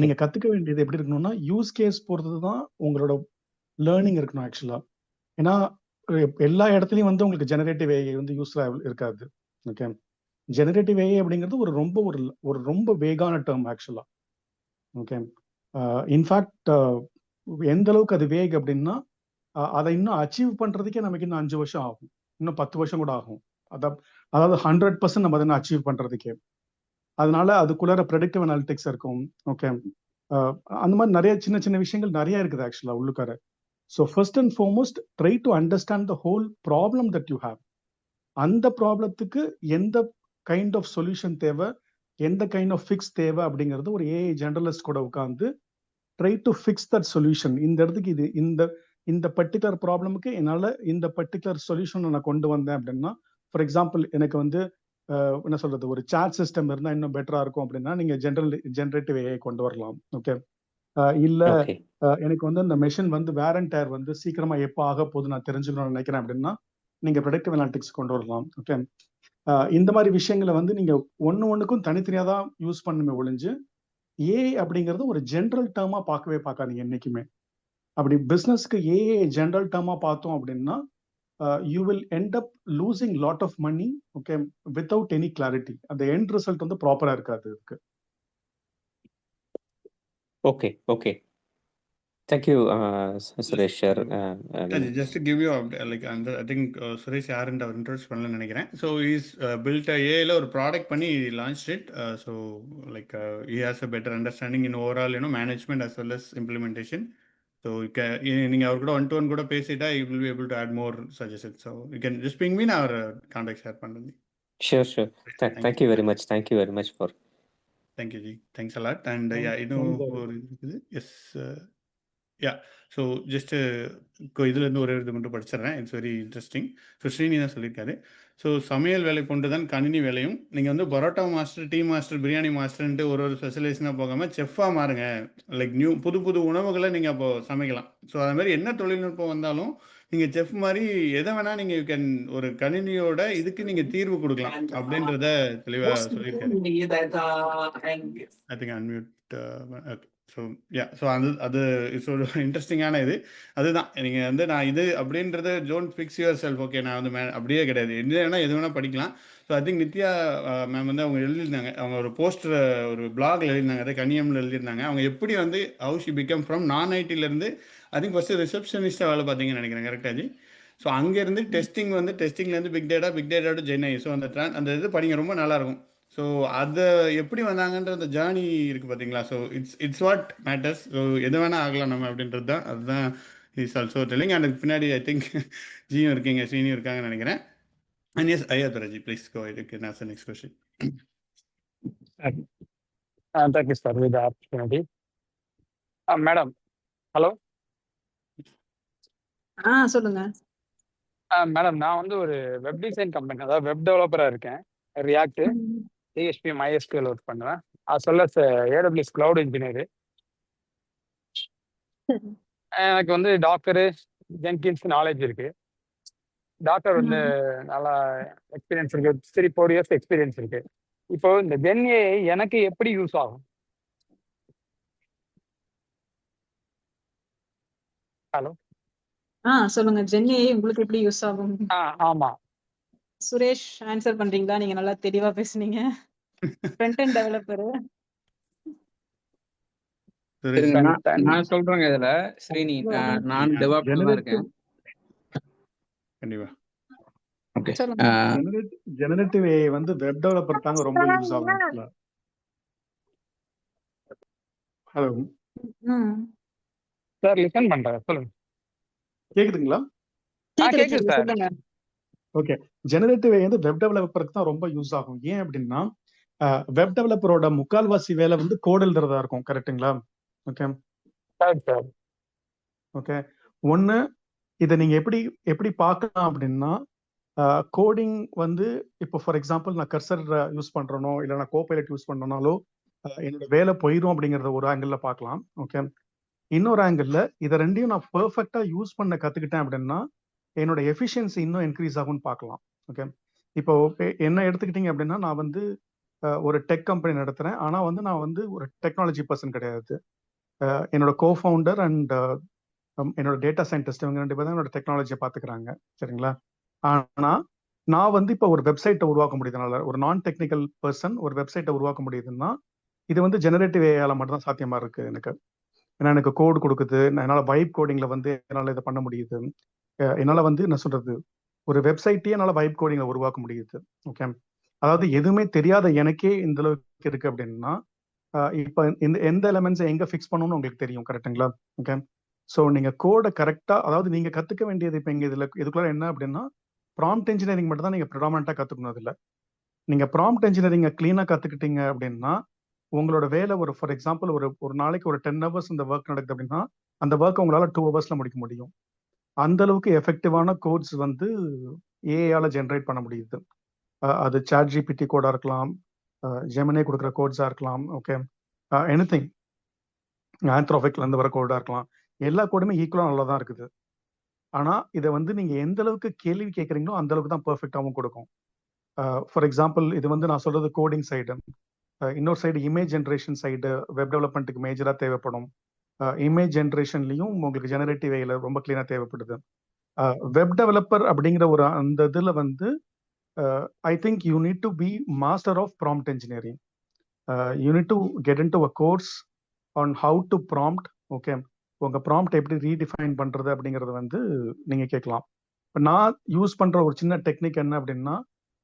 நீங்க கத்துக்க வேண்டியது எப்படி இருக்கணும்னா யூஸ் கேஸ் பொறுத்து தான் உங்களோட லேர்னிங் இருக்கணும் ஆக்சுவலா. ஏன்னா எல்லா இடத்துலையும் வந்து உங்களுக்கு ஜெனரேட்டிவ் ஏஐ வந்து யூஸ்ஃபுல்லா இருக்காது. ஓகே, ஜெனரேட்டிவ் ஏஐ அப்படிங்கிறது ஒரு ரொம்ப வேகான டேர்ம் ஆக்சுவலா. ஓகே, இன்ஃபேக்ட் எந்த அளவுக்கு அது வேக் அப்படின்னா அதை இன்னும் அச்சீவ் பண்றதுக்கே நமக்கு இன்னும் 5 வருஷம் ஆகும், இன்னும் 10 வருஷம் கூட ஆகும். அதாவது 100% நம்ம அதை அச்சீவ் பண்றதுக்கே. அதனால அதுக்குள்ளார ப்ரெடிக்டிவ் அனாலிட்டிக்ஸ் இருக்கும். ஓகே, அந்த மாதிரி நிறைய சின்ன சின்ன விஷயங்கள் நிறைய இருக்குது ஆக்சுவலா உள்ளுக்கார. So first and foremost try to understand the whole problem that you have. அந்த ப்ராப்ளத்துக்கு எந்த கைண்ட் ஆஃப் சொல்யூஷன் தேவை, எந்த கைண்ட் ஆஃப் ஃபிக்ஸ் தேவை அப்படிங்கிறது ஒரு ஏஐ ஜெனரலிஸ்ட் கூட உட்காந்து try to fix that solution. இந்த இடத்துக்கு இது இந்த பர்டிகுலர் ப்ராப்ளமுக்கு என்னால் இந்த பர்டிகுலர் சொல்யூஷன் நான் கொண்டு வந்தேன் அப்படின்னா, ஃபார் எக்ஸாம்பிள் எனக்கு வந்து என்ன சொல்றது, ஒரு சாட் சிஸ்டம் இருந்தால் இன்னும் பெட்டரா இருக்கும் அப்படின்னா நீங்க ஜெனரேட்டிவ் ஏஐ கொண்டு வரலாம். ஓகே, இல்ல ஓகே. எனக்கு வந்து அந்த மெஷின் வந்து வேர் அண்ட் டயர் வந்து சீக்கிரமா எப்போ ஆக போகுது நான் தெரிஞ்சுக்கணும்னு நினைக்கிறேன் அப்படின்னா நீங்க ப்ரெடிக்டிவ் அனாலிட்டிக்ஸ் கொண்டு வரலாம். ஓகே, இந்த மாதிரி விஷயங்களை வந்து நீங்க ஒண்ணுக்கும் தனித்தனியா தான் யூஸ் பண்ணுமே ஒழிஞ்சு ஏஐ அப்படிங்கிறது ஒரு ஜென்ரல் டேர்மா பார்க்கவே பார்க்காதீங்க என்னைக்குமே. அப்படி பிசினஸ்க்கு ஏஐ ஜென்ரல் டேர்மா பார்த்தோம் அப்படின்னா you will end up losing lot of money. Okay, without any clarity. அந்த எண்ட் ரிசல்ட் வந்து ப்ராப்பரா இருக்காது இதுக்கு. Okay, okay. Thank you, Suresh. Sir. Just to give you like I think Suresh யாருன்னு அவர் இன்ட்ரோடியூஸ் பண்ணலன்னு நினைக்கிறேன். ஸோ இஸ் பில்ட் ஏஐல ஒரு product பண்ணி launch it. So like he has a better understanding in overall management as well as implementation. So நீங்கள் அவர் கூட 1-to-1 கூட பேசிட்டா you will be able to add more suggestions. So you can just ping me நான் அவர் contact share பண்ணுறேன். Sure. Thank you very much. Thank you very much for. Thank you G. Thanks a lot. And இன்னும் ஒரு இருக்குது. Yes yeah. So just இதுலேருந்து ஒரு இது மட்டும் படிச்சிடுறேன். It's very interesting. So Srini தான் சொல்லியிருக்காரு. ஸோ சமையல் வேலை கொண்டு தான் கணினி வேலையும். நீங்கள் வந்து parotta master, tea master, biryani மாஸ்டர்ன்ட்டு ஒரு ஸ்பெஷலைஸ்னாக போகாமல் செஃப்பாக மாறுங்க. லைக் புது உணவுகளை நீங்கள் அப்போது சமைக்கலாம். ஸோ அது மாதிரி என்ன தொழில்நுட்பம் வந்தாலும் நீங்கள் செஃப் மாதிரி எதை வேணால் நீங்கள் யூ கேன் ஒரு கணினியோட இதுக்கு நீங்கள் தீர்வு கொடுக்கலாம் அப்படின்றத தெளிவாக சொல்லியிருக்காரு. I think unmute. Okay. So yeah. So அது இட்ஸ் ஒரு இன்ட்ரெஸ்டிங்கான இது. அதுதான் நீங்கள் வந்து நான் இது அப்படின்றத don't fix your self. Okay, நான் வந்து அப்படியே கிடையாது, என்ன வேணால் எது வேணால் படிக்கலாம். So I think Nithya ma'am வந்து அவங்க எழுதியிருந்தாங்க, அவங்க ஒரு போஸ்டர் ஒரு பிளாக்ல எழுதியிருந்தாங்க, அதை கனியம்ல எழுதியிருந்தாங்க. அவங்க எப்படி வந்து ஹவு ஷி பிகம் ஃப்ரம் நான் ஐடிலேருந்து ஐ திங்க் ஃபஸ்ட்டு ரிசப்ஷனிஸ்ட்டாக வேலை பார்த்தீங்கன்னு நினைக்கிறேன். கரெக்டாக? ஸோ அங்கேருந்து டெஸ்டிங்லேருந்து பிக் டேட்டா டு ஜென்ஐ. ஸோ அந்த இது படிங்க, ரொம்ப நல்லாயிருக்கும். ஸோ அதை எப்படி வந்தாங்கன்ற அந்த ஜேர்னி இருக்குது பார்த்தீங்களா? So it's what matters. So எது வேணால் ஆகலாம் நம்ம அப்படின்றது தான். அதுதான் இஸ் ஆல்சோ டெல்லிங். அண்ட் பின்னாடி ஐ திங்க் ஜியும் இருக்கீங்க, ஸ்ரீனியும் இருக்காங்கன்னு நினைக்கிறேன். அண்ட் எஸ் ஐயாதுராஜி, ப்ளீஸ் கோ இதுக்கு நான் next question. Thank you sir with opportunity. Madam, hello. சொல்லுங்க. மேடம், நான் வந்து ஒரு வெப் டிசைன் கம்பெனி, அதாவது வெப் டெவலப்பராக இருக்கேன். ரியாக்ட், PHP, MySQL ஒர்க் பண்ணுவேன். அது சொல்ல AWS கிளவுட் இன்ஜினியரு. எனக்கு வந்து டாக்கரு, ஜென்கின்ஸ் நாலேஜ் இருக்கு. டாக்கர் வந்து நல்லா எக்ஸ்பீரியன்ஸ் இருக்கு. 3-4 இயர்ஸ் எக்ஸ்பீரியன்ஸ் இருக்கு. இப்போ இந்த ஜென்ஏ எனக்கு எப்படி யூஸ் ஆகும்? ஹலோ. சொல்லுங்க. ஜென்ஏ உங்களுக்கு எப்படி யூஸ் ஆகும்? ஆமா. சுரேஷ் ஆன்சர் பண்றீங்களா? நீங்க நல்லா தெளிவா பேசுனீங்க. Front end developer. நான் சொல்றேங்க. இதுல ஸ்ரீனி, நான் டெவலப்பர் தான் இருக்கேன். கண்டிப்பா. ஓகே. ஜெனரேட்டிவ் ஏஐ வந்து வெப் டெவலப்பர் தாங்க ரொம்ப யூஸ் ஆகும். ஹலோ சார், லிசன் பண்றேன், சொல்லுங்க. கேக்குதுங்களா? கேக்குது சார். ஓகே, ஜெனரேட்டிவ் ஏஐ வந்து வெப் டெவலப்பருக்கு தான் ரொம்ப யூஸ் ஆகும். ஏன் அப்படின்னா வெப் டெவலப்பரோட முக்கால்வாசி வேலை வந்து கோட் எழுதுறதா இருக்கும். கரெக்டுங்களா? ஓகே. ஓகே, ஒன்று இதை நீங்க எப்படி பார்க்கலாம் அப்படின்னா, கோடிங் வந்து இப்போ ஃபார் எக்ஸாம்பிள் நான் கர்சர் யூஸ் பண்றேனோ இல்லை நான் கோபைலட் யூஸ் பண்ணனாலோ என்னோட வேலை போயிடும் அப்படிங்கிறத ஒரு ஆங்கிள் பார்க்கலாம். ஓகே, இன்னொரு ஆங்கிள் இதை ரெண்டையும் நான் பெர்ஃபெக்டா யூஸ் பண்ண கத்துக்கிட்டேன் அப்படின்னா என்னோட எஃபிஷியன்சி இன்னும் இன்க்ரீஸ் ஆகும்னு பார்க்கலாம். ஓகே, இப்போ என்ன எடுத்துக்கிட்டீங்க அப்படின்னா, நான் வந்து ஒரு டெக் கம்பெனி நடத்துறேன். ஆனால் வந்து நான் வந்து ஒரு டெக்னாலஜி பர்சன் கிடையாது. என்னோட கோஃபவுண்டர் அண்ட் என்னோட டேட்டா சயின்டிஸ்ட் இவங்க 2 பேரும் தான் என்னோட டெக்னாலஜியை பார்த்துக்கிறாங்க. சரிங்களா? ஆனால் நான் வந்து இப்போ ஒரு வெப்சைட்டை உருவாக்க முடியுதுனால, ஒரு நான் டெக்னிக்கல் பர்சன் ஒரு வெப்சைட்டை உருவாக்க முடியுதுன்னா இது வந்து ஜெனரேட்டிவ் ஏஐயால மட்டும் தான் சாத்தியமா இருக்கு எனக்கு. ஏன்னா எனக்கு கோட் கொடுக்குது. என்னால் வைப் கோடிங்ல வந்து என்னால் இதை பண்ண முடியுது. என்னால் வந்து என்ன சொல்றது, ஒரு வெப்சைட்டையே என்னால் வைப் கோடிங்கை உருவாக்க முடியுது. ஓகே, அதாவது எதுவுமே தெரியாத எனக்கே இந்த அளவுக்கு இருக்கு அப்படின்னா இப்போ எந்த எலிமெண்ட்ஸை எங்கே ஃபிக்ஸ் பண்ணணும்னு உங்களுக்கு தெரியும். கரெக்டுங்களா? ஓகே, ஸோ நீங்கள் கோடை கரெக்டாக, அதாவது நீங்கள் கற்றுக்க வேண்டியது இப்போ இங்கே இதுக்குள்ள என்ன அப்படின்னா ப்ராம்ப்ட் இன்ஜினியரிங் மட்டும் தான் நீங்கள் ப்ரிடாமினெண்ட்டாக கற்றுக்கணும். அதில் நீங்கள் ப்ராம்ப்ட் இன்ஜினியரிங்கை க்ளீனாக கற்றுக்கிட்டீங்க அப்படின்னா உங்களோட வேலை ஒரு ஃபார் எக்ஸாம்பிள் ஒரு நாளைக்கு ஒரு 10 ஹவர்ஸ் இந்த ஒர்க் நடக்குது அப்படின்னா அந்த ஒர்க் உங்களால் 2 ஹவர்ஸில் முடிக்க முடியும். அந்த அளவுக்கு எஃபெக்டிவான கோட்ஸ் வந்து ஏஐயால் ஜென்ரேட் பண்ண முடியுது. அது சாட் ஜிபிடி கோடாக இருக்கலாம், ஜெமினே கொடுக்குற கோட்ஸாக இருக்கலாம், ஓகே, எனிதிங் ஆந்த்ரோபிக்லேருந்து வர கோடாக இருக்கலாம். எல்லா கோடுமே ஈக்குவலாக நல்லா தான் இருக்குது. ஆனால் இதை வந்து நீங்கள் எந்த அளவுக்கு கேள்வி கேட்குறீங்களோ அந்த அளவுக்கு தான் பர்ஃபெக்டாகவும் கொடுக்கும். ஃபார் எக்ஸாம்பிள் இது வந்து நான் சொல்கிறது கோடிங் சைடு. இன்னொரு side image generation side web டெவலப்மெண்ட்டுக்கு மேஜராக தேவைப்படும். இமேஜ் ஜென்ரேஷன்லையும் உங்களுக்கு ஜெனரேட்டிவ் ஏஐல ரொம்ப க்ளீனாக தேவைப்படுது. வெப் டெவலப்பர் அப்படிங்கிற ஒரு அந்த இதில் வந்து I think you need to be master of prompt engineering. You need to get into a course on how to prompt. Okay, உங்கள் ப்ராம்ப்ட் எப்படி ரீடிஃபைன் பண்ணுறது அப்படிங்கிறத வந்து நீங்கள் கேட்கலாம். இப்போ நான் யூஸ் பண்ணுற ஒரு சின்ன டெக்னிக் என்ன அப்படின்னா,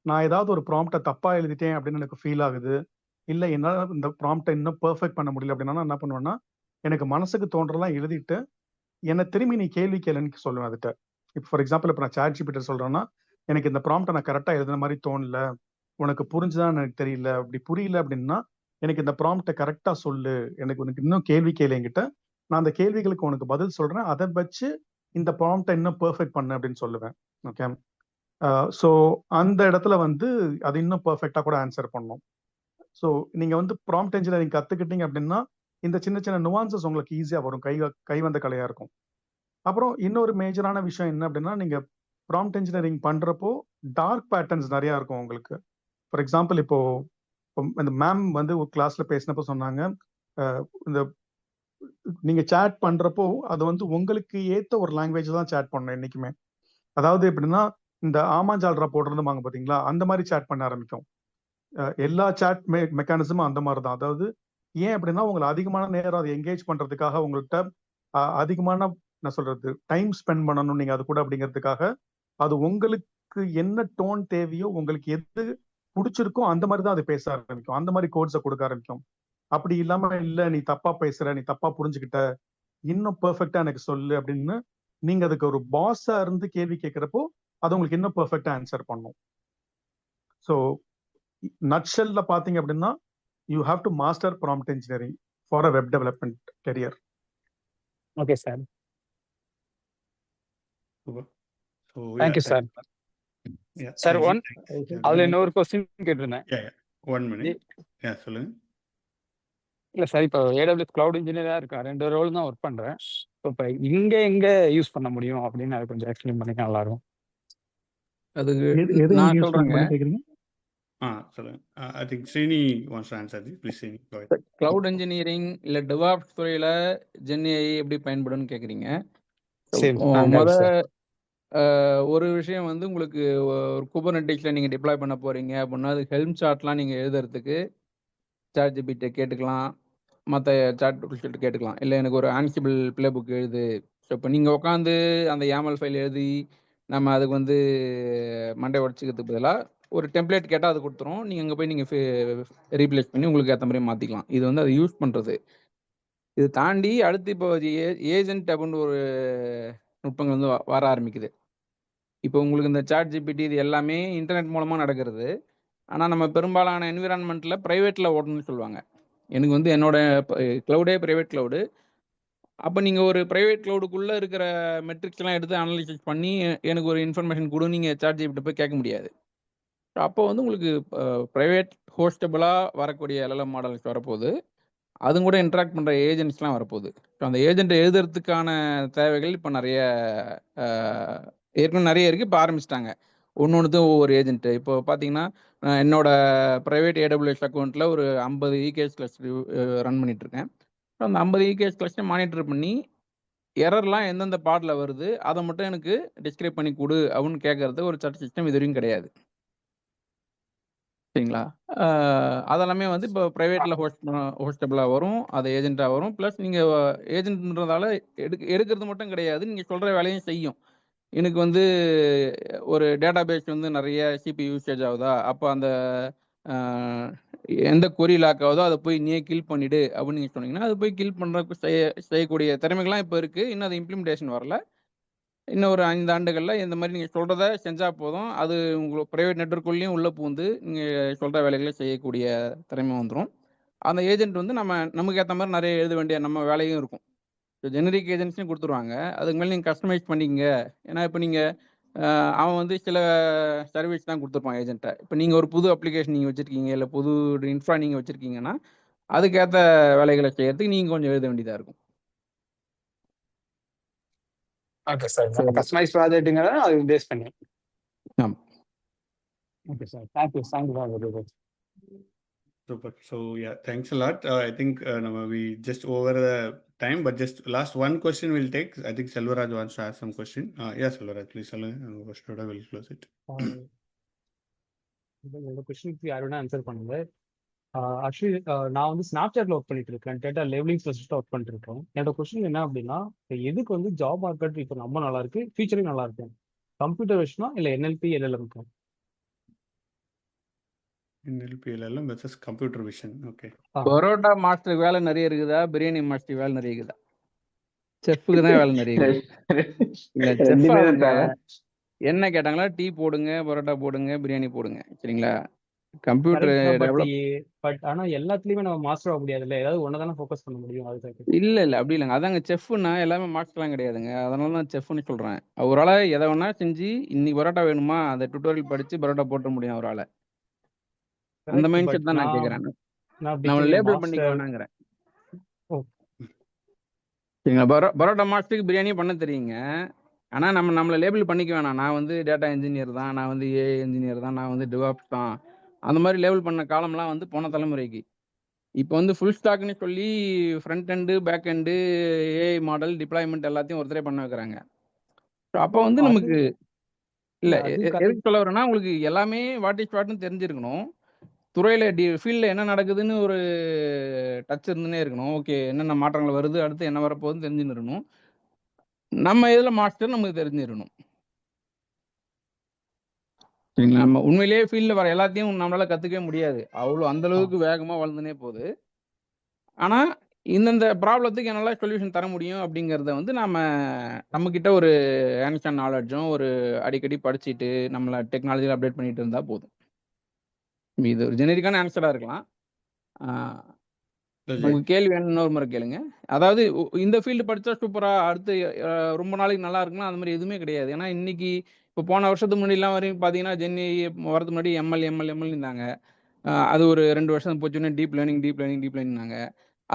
நான் ஏதாவது ஒரு ப்ராம்ப்டை தப்பாக எழுதிட்டேன் அப்படின்னு எனக்கு ஃபீல் ஆகுது, இல்லை என்னால் இந்த ப்ராம்ப்டை இன்னும் பர்ஃபெக்ட் பண்ண முடியல அப்படின்னா நான் என்ன பண்ணுவேன்னா, எனக்கு மனசுக்கு தோன்றலாம் எழுதிட்டு என்னை திரும்பி நீ கேள்வி கேளுன்னு சொல்லுவேன் அதுகிட்ட. இப்போ ஃபார் எக்ஸாம்பிள் இப்போ நான் சாட் ஜிபிடி சொல்கிறேன்னா, எனக்கு இந்த ப்ராம்ப்டை நான் கரெக்டாக எழுதுன மாதிரி தோணல, உனக்கு புரிஞ்சுதான் எனக்கு தெரியல, அப்படி புரியல அப்படின்னா எனக்கு இந்த ப்ராம்ப்டை கரெக்டாக சொல்லு, உனக்கு இன்னும் கேள்வி கேளு என்கிட்ட, நான் அந்த கேள்விகளுக்கு உனக்கு பதில் சொல்கிறேன், அதை வச்சு இந்த ப்ராம்ப்டை இன்னும் பர்ஃபெக்ட் பண்ணு அப்படின்னு சொல்லுவேன். ஓகே, ஸோ அந்த இடத்துல வந்து அது இன்னும் பர்ஃபெக்டாக கூட ஆன்சர் பண்ணும். ஸோ நீங்கள் வந்து ப்ராம்ப்ட் இன்ஜினியரிங் கற்றுக்கிட்டீங்க அப்படின்னா இந்த சின்ன சின்ன நுவான்சஸ் உங்களுக்கு ஈஸியாக வரும், கை வந்த கலையாக இருக்கும். அப்புறம் இன்னொரு மேஜரான விஷயம் என்ன அப்படின்னா, நீங்கள் ப்ராம்ப்ட் இன்ஜினியரிங் பண்ணுறப்போ டார்க் பேட்டர்ன்ஸ் நிறையா இருக்கும் உங்களுக்கு. ஃபார் எக்ஸாம்பிள் இப்போ இந்த மேம் வந்து ஒரு கிளாஸில் பேசினப்போ சொன்னாங்க, இந்த நீங்கள் சேட் பண்ணுறப்போ அது வந்து உங்களுக்கு ஏற்ற ஒரு லாங்குவேஜ் தான் சேட் பண்ணணும் என்றைக்குமே. அதாவது எப்படின்னா இந்த ஆமாஞ்சால்ரா போடுறதுமாங்க பார்த்தீங்களா, அந்த மாதிரி சேட் பண்ண ஆரம்பிக்கும். எல்லா சேட் மெக்கானிசமும் அந்த மாதிரி தான். அதாவது ஏன் அப்படின்னா உங்களை அதிகமான நேரம் அதை என்கேஜ் பண்ணுறதுக்காக உங்கள்கிட்ட அதிகமான என்ன சொல்றது டைம் ஸ்பெண்ட் பண்ணணும் நீங்கள் அது கூட அப்படிங்கிறதுக்காக அது உங்களுக்கு என்ன டோன் தேவையோ, உங்களுக்கு எது பிடிச்சிருக்கோ அந்த மாதிரி தான் அது பேச ஆரம்பிக்கும், அந்த மாதிரி கோட்ஸை கொடுக்க ஆரம்பிக்கும். அப்படி இல்லாமல் இல்லை நீ தப்பா பேசுற, நீ தப்பா புரிஞ்சுக்கிட்ட, இன்னும் பெர்ஃபெக்டா எனக்கு சொல்லு அப்படின்னு நீங்க அதுக்கு ஒரு பாஸா இருந்து கேள்வி கேட்கிறப்போ அது உங்களுக்கு இன்னும் பெர்ஃபெக்டா ஆன்சர் பண்ணும். ஸோ நட்ஷெல்ல பாத்தீங்க அப்படின்னா you have to master prompt engineering for a web development career. Okay sir, Super. So thank you sir. Sir அதுல இன்னொரு கொஸ்டின் கேட்டிருந்தேன். One minute. சொல்லுங்க. இல்லை சார், இப்போ ஏடபிள்யூஎஸ் கிளவுட் இன்ஜினியராக இருக்கேன், 2 ரோல் தான் ஒர்க் பண்ணுறேன். இப்போ எங்கே யூஸ் பண்ண முடியும் அப்படின்னு அதை கொஞ்சம் எக்ஸ்பிளைன் பண்ணிக்க நல்லா இருக்கும். அதுக்கு நான் சொல்றேங்க. சொல்லுங்க. I think Srini wants to answer this. Please Srini, go ahead. Cloud engineering இல்லை டெவாப்ஸ் துறையில ஜென்ஏஐ எப்படி பயன்படும்னு கேட்குறீங்க. ஒரு விஷயம் வந்து உங்களுக்கு ஒரு குபர்நெட்டிக்ஸில் நீங்கள் டிப்ளாய் பண்ண போகிறீங்க அப்படின்னா அது ஹெல்ம் சார்ட்லாம் நீங்கள் எழுதுறதுக்கு சாட் ஜிபிடி கேட்டுக்கலாம், மற்ற சாட் டூல்ஸ்கிட்ட கேட்டுக்கலாம். இல்லை எனக்கு ஒரு ஆன்சிபிள் பிளே புக் எழுது. ஸோ இப்போ நீங்கள் உட்காந்து அந்த YAML ஃபைல் எழுதி நம்ம அதுக்கு வந்து மண்டை உடச்சிக்கிறதுக்கு பதிலாக ஒரு டெம்ப்ளேட் கேட்டால் அது கொடுத்துரும். நீங்கள் அங்கே போய் நீங்கள் ரீப்ளேஸ் பண்ணி உங்களுக்கு ஏற்ற மாதிரி மாற்றிக்கலாம். இது வந்து அதை யூஸ் பண்ணுறது. இது தாண்டி அடுத்து இப்போ ஏஜென்ட் அப்படின்னு ஒரு நுட்பங்கள் வந்து வர ஆரம்பிக்குது. இப்போ உங்களுக்கு இந்த சாட் ஜிபிடி இது எல்லாமே இன்டர்நெட் மூலமாக நடக்கிறது. ஆனால் நம்ம பெரும்பாலான என்விரான்மெண்ட்டில் ப்ரைவேட்டில் ஓடணும்னு சொல்லுவாங்க. எனக்கு வந்து என்னோட க்ளவுடே ப்ரைவேட் க்ளவுடு. அப்போ நீங்கள் ஒரு ப்ரைவேட் க்ளவுடுக்குள்ளே இருக்கிற மெட்ரிக்ஸ்லாம் எடுத்து அனலைசிஸ் பண்ணி எனக்கு ஒரு இன்ஃபர்மேஷன் கொடு நீங்கள் சாட் ஜிபிடி போய் கேட்க முடியாது. அப்போ வந்து உங்களுக்கு ப்ரைவேட் ஹோஸ்டபுளாக வரக்கூடிய LLM மாடல்ஸ் வரப்போகுது. அதுவும் கூட இன்ட்ராக்ட் பண்ணுற ஏஜென்ட்ஸ்லாம் வரப்போகுது. ஸோ அந்த ஏஜென்ட்டை எழுதுறதுக்கான தேவைகள் இப்போ ஏற்கனவே நிறைய இருக்குது, இப்போ ஆரம்பிச்சிட்டாங்க. ஒன்றுத்தும் ஒவ்வொரு ஏஜென்ட்டு. இப்போ பார்த்தீங்கன்னா என்னோட ப்ரைவேட் AWS அக்கௌண்ட்டில் ஒரு 50 EKS கிளஸ்டர் ரன் பண்ணிகிட்ருக்கேன். ஸோ அந்த 50 EKS கிளஸ்டர் மானிட்டர் பண்ணி எரர்லாம் எந்தெந்த பாட்டில் வருது அதை மட்டும் எனக்கு டிஸ்கிரைப் பண்ணி கொடு அப்படின்னு கேட்கறது ஒரு சர்ச் சிஸ்டம் இது வரைக்கும் கிடையாது. சரிங்களா? அதெல்லாமே வந்து இப்போ ப்ரைவேட்டில் ஹோஸ்டபுளாக வரும், அது ஏஜென்ட்டாக வரும். ப்ளஸ் நீங்கள் ஏஜென்ட்ன்றதால எடுக்கிறது மட்டும் கிடையாது, நீங்கள் சொல்கிற வேலையும் செய்யும். எனக்கு வந்து ஒரு டேட்டா பேஸ் வந்து நிறைய CPU யூசேஜ் ஆகுதா, அப்போ அந்த எந்த கொரி லாக் ஆகுதோ அதை போய் நீயே கில் பண்ணிவிடு அப்படின்னு நீங்கள் சொன்னீங்கன்னா அது போய் கில் பண்ணுறதுக்கு செய்யக்கூடிய திறமைகள்லாம் இப்போ இருக்குது. இன்னும் அது இம்ப்ளிமெண்டேஷன் வரல. இன்னும் ஒரு 5 ஆண்டுகள்ல இந்த மாதிரி நீங்க சொல்றத செஞ்சா போதும். அது உங்க பிரைவேட் நெட்வொர்க்குள்ளேயும் உள்ள புகுந்து நீங்க சொல்ற வேலைகளை செய்யக்கூடிய திறமை வந்துரும். அந்த ஏஜென்ட் வந்து நமக்கு ஏத்த மாதிரி நிறைய எழுத வேண்டிய நம்ம வேலையும் இருக்கும். ஜெனரிக் ஏஜென்ட்ஸையும் கொடுத்துருவாங்க. அதுக்கு மேலே நீங்கள் கஸ்டமைஸ் பண்ணிக்கங்க. ஏன்னா இப்போ நீங்கள் அவன் வந்து சில சர்வீஸ் தான் கொடுத்துருப்பான் ஏஜென்ட்டை. இப்போ நீங்கள் ஒரு புது அப்ளிகேஷன் நீங்கள் வச்சுருக்கீங்க, இல்லை புது இன்ஃப்ரா நீங்கள் வச்சுருக்கீங்கன்னா அதுக்கேற்ற வேலைகளை செய்யறதுக்கு நீங்கள் கொஞ்சம் எழுத வேண்டியதாக இருக்கும். Okay sir. நம்ம கஸ்டமைஸ் ப்ராஜெக்ட்டுங்கிறத அது பேஸ் பண்ணி. ஆமாம். Okay sir. Thank you for very much. Super. So yeah, thanks a lot. I think we just over the time, but just last one question we'll take. I think Selvaraj wants to ask some question. Yes, Selvaraj, please. We'll close it. இந்த கொஸ்டினுக்கு யாரோட answer பண்ணுங்க. Actually நான் வந்து ஸ்னாப்சாட்ல work பண்ணிட்டு இருக்கேன். Data labelling ஸ்பெஷலிஸ்டா work பண்ணிட்டு இருக்கேன். என்னோட கொஸ்டின் என்ன அப்படின்னா, எதுக்கு வந்து ஜாப் மார்க்கெட் இப்போ ரொம்ப நல்லா இருக்கு, ஃபியூச்சரும் நல்லா இருக்கு? கம்ப்யூட்டர் விஷனா இல்லை NLP LLM? NLP LLM versus computer vision. Okay. Parotta மாஸ்டருக்கு வேலை நிறைய இருக்குதா, பிரியாணி மாஸ்டருக்கு வேலை நிறைய இருக்குதா? செஃப்புக்கு தான் வேலை நிறைய இருக்குது. இல்லை செஃப் என்ன கேட்டாங்களா, டீ போடுங்க, பரோட்டா போடுங்க, பிரியாணி போடுங்க, சரிங்களா? கம்ப்யூட்டர் டெவலப் பட் ஆனா எல்லாத்துலயுமே நம்ம மாஸ்டர் ஆக முடியாதுல்ல. ஏதாவது ஒன்னு தானே ஃபோக்கஸ் பண்ண முடியும். அதுதான் இல்லை அப்படி இல்லைங்க. அதாங்க செஃப்னா எல்லாமே மாஸ்டர்லாம் கிடையாதுங்க. அதனால தான் செஃப்னு சொல்கிறேன். அவரால் எதை வேணா செஞ்சு இன்னைக்கு பரோட்டா வேணுமா அந்த டுட்டோரியல் படித்து பரோட்டா போட்ட முடியும் அவரால். அந்த மைண்ட் செட் தான் நான் கேட்குறேன். நம்ம லேபிள் பண்ணிக்க வேணாங்கிறேன். சரிங்களா? பரோட்டா மாஸ்டருக்கு பிரியாணி பண்ண தெரியுங்க. ஆனால் நம்மளை லேபிள் பண்ணிக்க வேணாம். நான் வந்து டேட்டா இன்ஜினியர் தான், நான் வந்து ஏஐ இன்ஜினியர் தான், நான் வந்து டிவாப்ஸ் தான். அந்த மாதிரி லேபிள் பண்ண காலம்லாம் வந்து போன தலைமுறைக்கு. இப்போ வந்து ஃபுல் ஸ்டாக்னு சொல்லி front end back end AI model deployment எல்லாத்தையும் ஒருத்தரே பண்ண வைக்கிறாங்க. அப்போ வந்து நமக்கு இல்லை எதுக்கு சொல்ல வரேன்னா, உங்களுக்கு எல்லாமே வாட் இஸ் வாட்னு தெரிஞ்சிருக்கணும். துறையில் ஃபீல்டில் என்ன நடக்குதுன்னு ஒரு டச் இருந்துன்னே இருக்கணும். ஓகே, என்னென்ன மாற்றங்கள் வருது, அடுத்து என்ன வரப்போகுதுன்னு தெரிஞ்சுன்னு இருக்கணும். நம்ம இதில் மாஸ்டர் நமக்கு தெரிஞ்சிடணும். சரிங்களா? நம்ம உண்மையிலேயே ஃபீல்டில் வர எல்லாத்தையும் நம்மளால் கற்றுக்கவே முடியாது. அந்த அளவுக்கு வேகமாக வளர்ந்துனே போகுது. ஆனால் இந்தந்த ப்ராப்ளத்துக்கு என்னால் சொல்யூஷன் தர முடியும் அப்படிங்கிறத வந்து நம்மக்கிட்ட ஒரு ஹேண்ட்ஸ் அண்ட் நாலேஜும் ஒரு அடிக்கடி படிச்சுட்டு நம்மளை டெக்னாலஜியில் அப்டேட் பண்ணிட்டு இருந்தால் போதும். இது ஒரு ஜெனரிக்கான ஆன்சராக இருக்கலாம். உங்க கேள்வி இன்னொரு முறை கேளுங்க. அதாவது இந்த ஃபீல்டு படித்தா சூப்பராக அடுத்து ரொம்ப நாளைக்கு நல்லா இருக்குன்னா அந்த மாதிரி எதுவுமே கிடையாது. ஏன்னா இன்னைக்கு இப்போ போன வருஷத்துக்கு முன்னாடிலாம் வரைக்கும் பார்த்தீங்கன்னா ஜென்னி வரதுக்கு முன்னாடி எம்எல் இருந்தாங்க. அது ஒரு 2 வருஷம் போச்சுன்னா டீப் லேர்னிங்னாங்க.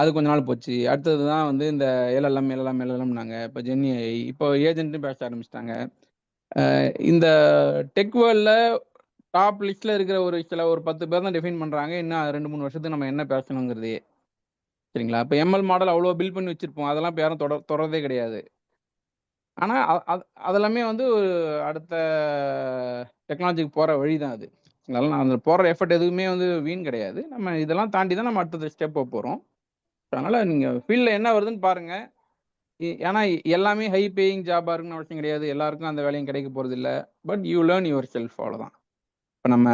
அது கொஞ்ச நாள் போச்சு. அடுத்தது தான் வந்து இந்த எல்எல்எம்னாங்க. இப்போ ஜென்னி இப்போ ஏஜென்ட்டும் பேச ஆரம்பிச்சிட்டாங்க. இந்த டெக் வேர்ல்டில் டாப் லிஸ்ட்டில் இருக்கிற ஒரு 10 பேர் தான் டிஃபைன் பண்ணுறாங்க. இன்னும் 2-3 வருஷத்துக்கு நம்ம என்ன பேசணுங்கிறதே. சரிங்களா? இப்போ எம்எல் மாடல் அவ்வளோ பில்ட் பண்ணி வச்சுருப்போம். அதெல்லாம் இப்போ யாரும் தொடரதே கிடையாது. ஆனால் அதெல்லாமே வந்து ஒரு அடுத்த டெக்னாலஜிக்கு போகிற வழி தான் அது. அதனால நான் அந்த போகிற எஃபர்ட் எதுவுமே வந்து வீண் கிடையாது. நம்ம இதெல்லாம் தாண்டி தான் நம்ம அடுத்த ஸ்டெப் போகிறோம். அதனால் நீங்கள் ஃபீல்டில் என்ன வருதுன்னு பாருங்கள். ஏன்னா எல்லாமே ஹை பேயிங் ஜாபாக இருக்குன்னு அவசியம் கிடையாது. எல்லாருக்கும் அந்த வேலையும் கிடைக்க போகிறது இல்லை. But you learn your self, அவ்வளோதான். இப்போ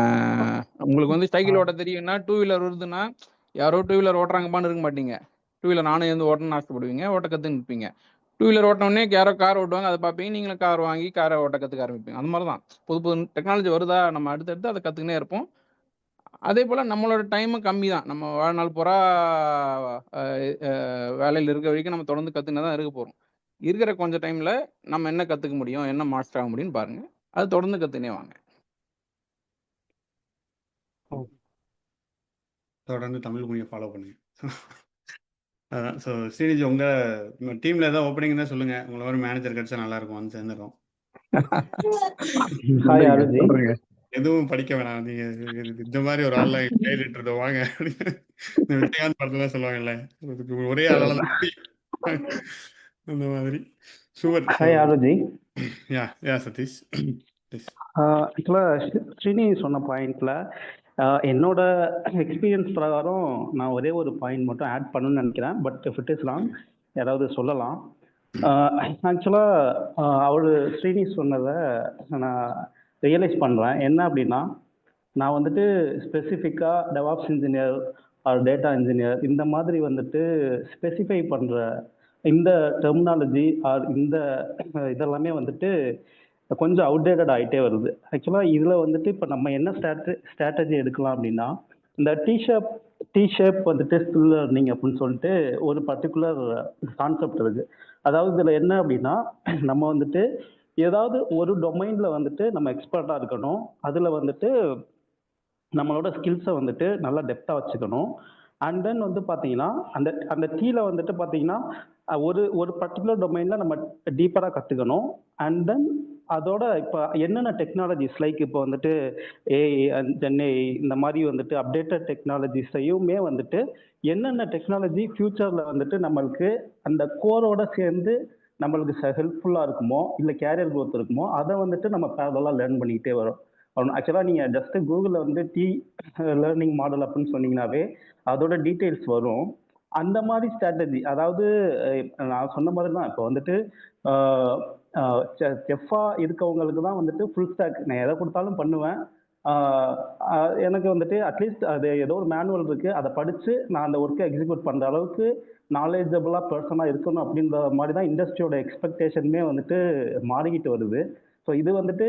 உங்களுக்கு வந்து சைக்கிள் ஓட்ட தெரியும்னா 2 வீலர் வருதுன்னா யாரோ 2 வீலர் ஓட்டுறாங்கப்பான்னு இருக்க மாட்டீங்க. 2 வீலர் நானும் வந்து ஓட்டணும்னு ஆசைப்படுவீங்க, ஓட்ட கற்றுன்னு இருப்பீங்க. 2 வீலர் ஓட்டினோடனே யாரோ கார் ஓட்டுவாங்க, அதை பார்ப்பீங்க, நீங்களும் கார் வாங்கி காரை ஓட்ட கற்றுக்க ஆரம்பிப்பீங்க. அந்த மாதிரி தான் புது டெக்னாலஜி வருதா, நம்ம அடுத்தடுத்து அதை கற்றுக்கினே இருப்போம். அதே போல் நம்மளோட டைமும் கம்மி தான். நம்ம வாழ்நாள் பூரா வேலையில் இருக்க வரைக்கும் நம்ம தொடர்ந்து கற்றுக்கினே தான் இருக்க போகிறோம். இருக்கிற கொஞ்சம் டைமில் நம்ம என்ன கற்றுக்க முடியும், என்ன மாஸ்டர் ஆக முடியும்னு பாருங்கள். அது தொடர்ந்து கற்றுக்கினே வாங்க. தொடர்ந்து தமிழ் மொழியை ஃபாலோ பண்ணுங்க. அதான். ஸோ ஸ்ரீனிஜி, உங்கள் டீமில் ஏதாவது ஓப்பனிங் தான் சொல்லுங்கள். உங்களை மாதிரி மேனேஜர் கிடச்சா நல்லாயிருக்கும், வந்து சேர்ந்துடும். எதுவும் படிக்க வேணாம், நீங்கள் இந்த மாதிரி ஒரு ஆள் கையிட்டு வாங்க. இந்த விஜயகாந்த் படத்துலாம் சொல்லுவாங்கல்ல, ஒரே ஆளால அந்த மாதிரி. சூப்பர். ஹாய் ஆரோஜி. யா சதீஷ். ஆக்சுவலாக ஸ்ரீனி சொன்ன பாயிண்ட்ல என்னோட எக்ஸ்பீரியன்ஸ் பிரகாரம் நான் ஒரே ஒரு பாயிண்ட் மட்டும் ஆட் பண்ணணும்னு நினைக்கிறேன். But if it is wrong யாராவது சொல்லலாம். ஆக்சுவலாக அவள் ஸ்ரீனி சொன்னதை நான் ரியலைஸ் பண்ணுறேன். என்ன அப்படின்னா, நான் வந்துட்டு ஸ்பெசிஃபிக்காக DevOps engineer or data engineer இந்த மாதிரி வந்துட்டு ஸ்பெசிஃபை பண்ணுற இந்த டெர்மினாலஜி ஆர் இந்த இதெல்லாமே வந்துட்டு கொஞ்சம் அவுடேட்டட் ஆகிட்டே வருது. ஆக்சுவலாக இதில் வந்துட்டு இப்போ நம்ம என்ன ஸ்ட்ராட்டஜி எடுக்கலாம் அப்படின்னா, இந்த டி ஷேப் வந்துட்டு ஸ்கில் லேர்னிங் அப்படின்னு சொல்லிட்டு ஒரு பர்டிகுலர் கான்செப்ட் இருக்குது. அதாவது இதில் என்ன அப்படின்னா, நம்ம வந்துட்டு ஏதாவது ஒரு டொமைனில் வந்துட்டு நம்ம எக்ஸ்பர்ட்டாக இருக்கணும். அதில் வந்துட்டு நம்மளோட ஸ்கில்ஸை வந்துட்டு நல்லா டெப்த்தாக வச்சுக்கணும். அண்ட் தென் வந்து பார்த்தீங்கன்னா அந்த டீல வந்துட்டு பார்த்தீங்கன்னா ஒரு பர்டிகுலர் டொமைனில் நம்ம டீப்பராக கற்றுக்கணும். அண்ட் தென் அதோட இப்போ என்னென்ன டெக்னாலஜிஸ் லைக் இப்போ வந்துட்டு ஏஐ ஜென்ஏ இந்த மாதிரி வந்துட்டு அப்டேட்டட் டெக்னாலஜிஸையுமே வந்துட்டு என்னென்ன டெக்னாலஜி ஃப்யூச்சரில் வந்துட்டு நம்மளுக்கு அந்த கோரோட சேர்ந்து நம்மளுக்கு ஹெல்ப்ஃபுல்லாக இருக்குமோ இல்லை கேரியர் க்ரோத் இருக்குமோ அதை வந்துட்டு நம்ம பேரலாக லேர்ன் பண்ணிக்கிட்டே வரும். ஆக்சுவலாக நீங்கள் ஜஸ்ட் கூகுளில் வந்து லேர்னிங் மாடல் அப்படின்னு சொன்னீங்கன்னாவே அதோட டீட்டெயில்ஸ் வரும். அந்த மாதிரி ஸ்ட்ராட்டஜி, அதாவது நான் சொன்ன மாதிரி தான் இப்போ வந்துட்டு செஃப்பாக இருக்கவங்களுக்கு தான் வந்துட்டு ஃபுல் ஸ்டாக் நான் எதை கொடுத்தாலும் பண்ணுவேன். எனக்கு வந்துட்டு அட்லீஸ்ட் அது ஏதோ ஒரு மேனுவல் இருக்குது, அதை படித்து நான் அந்த ஒர்க்கை எக்ஸிக்யூட் பண்ணுற அளவுக்கு நாலேஜபிளாக பர்சனாக இருக்கணும் அப்படின்ற மாதிரி தான் இண்டஸ்ட்ரியோட எக்ஸ்பெக்டேஷனுமே வந்துட்டு மாறிக்கிட்டு வருது. ஸோ இது வந்துட்டு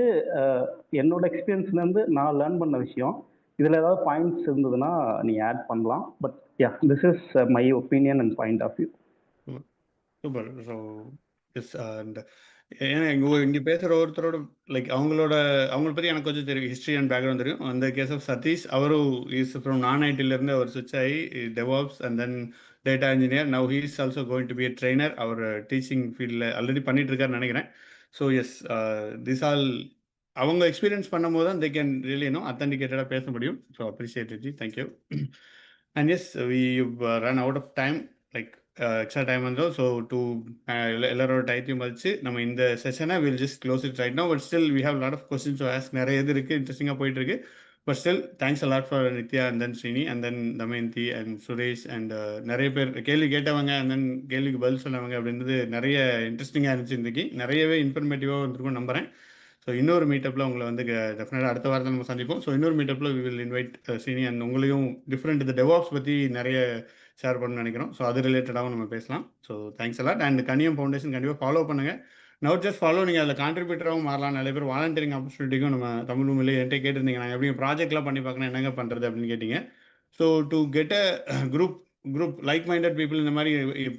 என்னோட எக்ஸ்பீரியன்ஸ்லேருந்து நான் லேர்ன் பண்ண விஷயம். இதில் ஏதாவது பாயிண்ட்ஸ் இருந்ததுன்னா நீங்கள் ஆட் பண்ணலாம். But yeah, this is my opinion and point of view. Super. So yes, and ஏன்னா இங்கே பேசுகிற ஒருத்தரோட லைக் அவங்கள பற்றி எனக்கு கொஞ்சம் தெரியும், ஹிஸ்ட்ரி அண்ட் பேக்ரவுண்ட் தெரியும். அந்த கேஸ் ஆஃப் சதீஷ், அவரும் இஸ் ஃப்ரம் நான் ஐடியிலேருந்து அவர் சுவிட்ச் ஆகி DevOps and then data engineer. Now he is also going to be a trainer. அவர் டீச்சிங் ஃபீல்டில் ஆல்ரெடி பண்ணிட்டு இருக்காருன்னு நினைக்கிறேன். ஸோ எஸ், திஸ் ஆல் அவங்க எக்ஸ்பீரியன்ஸ் பண்ணும்போது தான் தே கேன் ரியலி அத்தன்டிகேட்டடாக பேச முடியும். So appreciate ji, thank you. And yes, we run out of time, like extra time வந்தோம். ஸோ டு எல்லாரோட டைத்தையும் வச்சு நம்ம இந்த செஷனை will just close it right now. But still we have lot of questions to ask. நிறைய இது இருக்குது, இன்ட்ரெஸ்டிங்காக போயிட்டு இருக்கு. But still thanks a lot for Nithya and then Srini and then Damayanthi and Suresh and நிறைய பேர் கேள்வி கேட்டவங்க அண்ட் தென் கேள்விக்கு பதில் சொன்னவங்க அப்படின்றது நிறைய இன்ட்ரெஸ்டிங்காக இருந்துச்சு. இன்றைக்கி நிறையவே இன்ஃபர்மேட்டிவாக வந்துருக்கும் நம்புகிறேன். ஸோ இன்னொரு மீட்டப்பில் உங்களை வந்து டெஃபினட்டாக அடுத்த வாரத்தில் நம்ம சந்திப்போம். ஸோ இன்னொரு மீட்டப்பில் we will invite Srini and உங்களையும் டிஃப்ரெண்ட் இந்த டெவாப்ஸ் பற்றி நிறைய ஷேர் பண்ணணும்னு நினைக்கிறோம். ஸோ அது ரிலேட்டடாகவும் நம்ம பேசலாம். So thanks a lot. And Kaniyam foundation கண்டிப்பாக ஃபாலோ பண்ணுங்கள். நோட் ஜஸ்ட் ஃபாலோ, நீங்கள் அதில் கான்ட்ரிபியூட்டராகவும் மாறலாம். நிறைய பேர் வாலண்டியரிங் ஆப்பர்ச்சுனிட்டிக்கும் நம்ம தமிழ் ரூமில் என்கிட்ட கேட்டிருந்தீங்க, நாங்கள் எப்படி ப்ராஜெக்ட்லாம் பண்ணி பார்க்கணும், என்னங்க பண்ணுறது அப்படின்னு கேட்டிங்க. So to get a group like minded people இந்த மாதிரி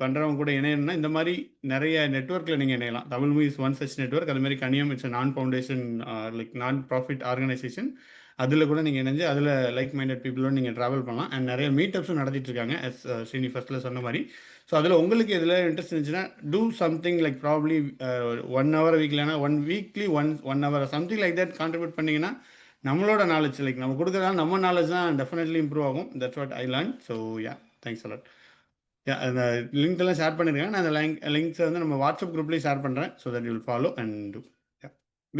பண்ணுறவங்க கூட இணையணும்னா இந்த மாதிரி நிறைய நெட்ஒர்க்கில் நீங்கள் இணையலாம். Tamil movies one such network. அது மாதிரி Kaniyam it's non foundation, like non profit organisation. அதில் கூட நீங்கள் இணைஞ்சு அதில் லைக் மைண்டட் பீப்புளோட நீங்கள் ட்ராவல் பண்ணலாம். அண்ட் நிறைய மீட்டப்ஸும் நடத்திட்டு இருக்காங்க, எஸ் ஸ்ரீனி ஃபர்ஸ்ட்டில் சொன்ன மாதிரி. ஸோ அதில் உங்களுக்கு இதில் இன்ட்ரெஸ்ட் இருந்துச்சுன்னா do something like probably 1 hour வீக்லினா 1 weekly 1 hour something like that contribute பண்ணிங்கன்னா நம்மளோட நாலேஜ், லைக் நம்ம கொடுக்குறதால நம்ம நாலேஜ் தான் டெஃபினெட்லி இம்ப்ரூவ் ஆகும். That's what I learn. So yeah, thanks a lot. Yeah, அந்த லிங்க் எல்லாம் ஷேர் பண்ணியிருக்கேன். நான் அந்த லிங்க்ஸை வந்து நம்ம வாட்ஸ்அப் குரூப்லேயும் ஷேர் பண்ணுறேன். So that you will follow and do. Yeah,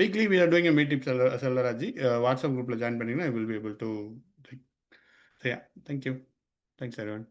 weekly we are doing a meetup, செல்வராஜி. வாட்ஸ்அப் குரூப்பில் ஜாயின் பண்ணிங்கன்னா I will be able to. So yeah, thank you. Thanks everyone.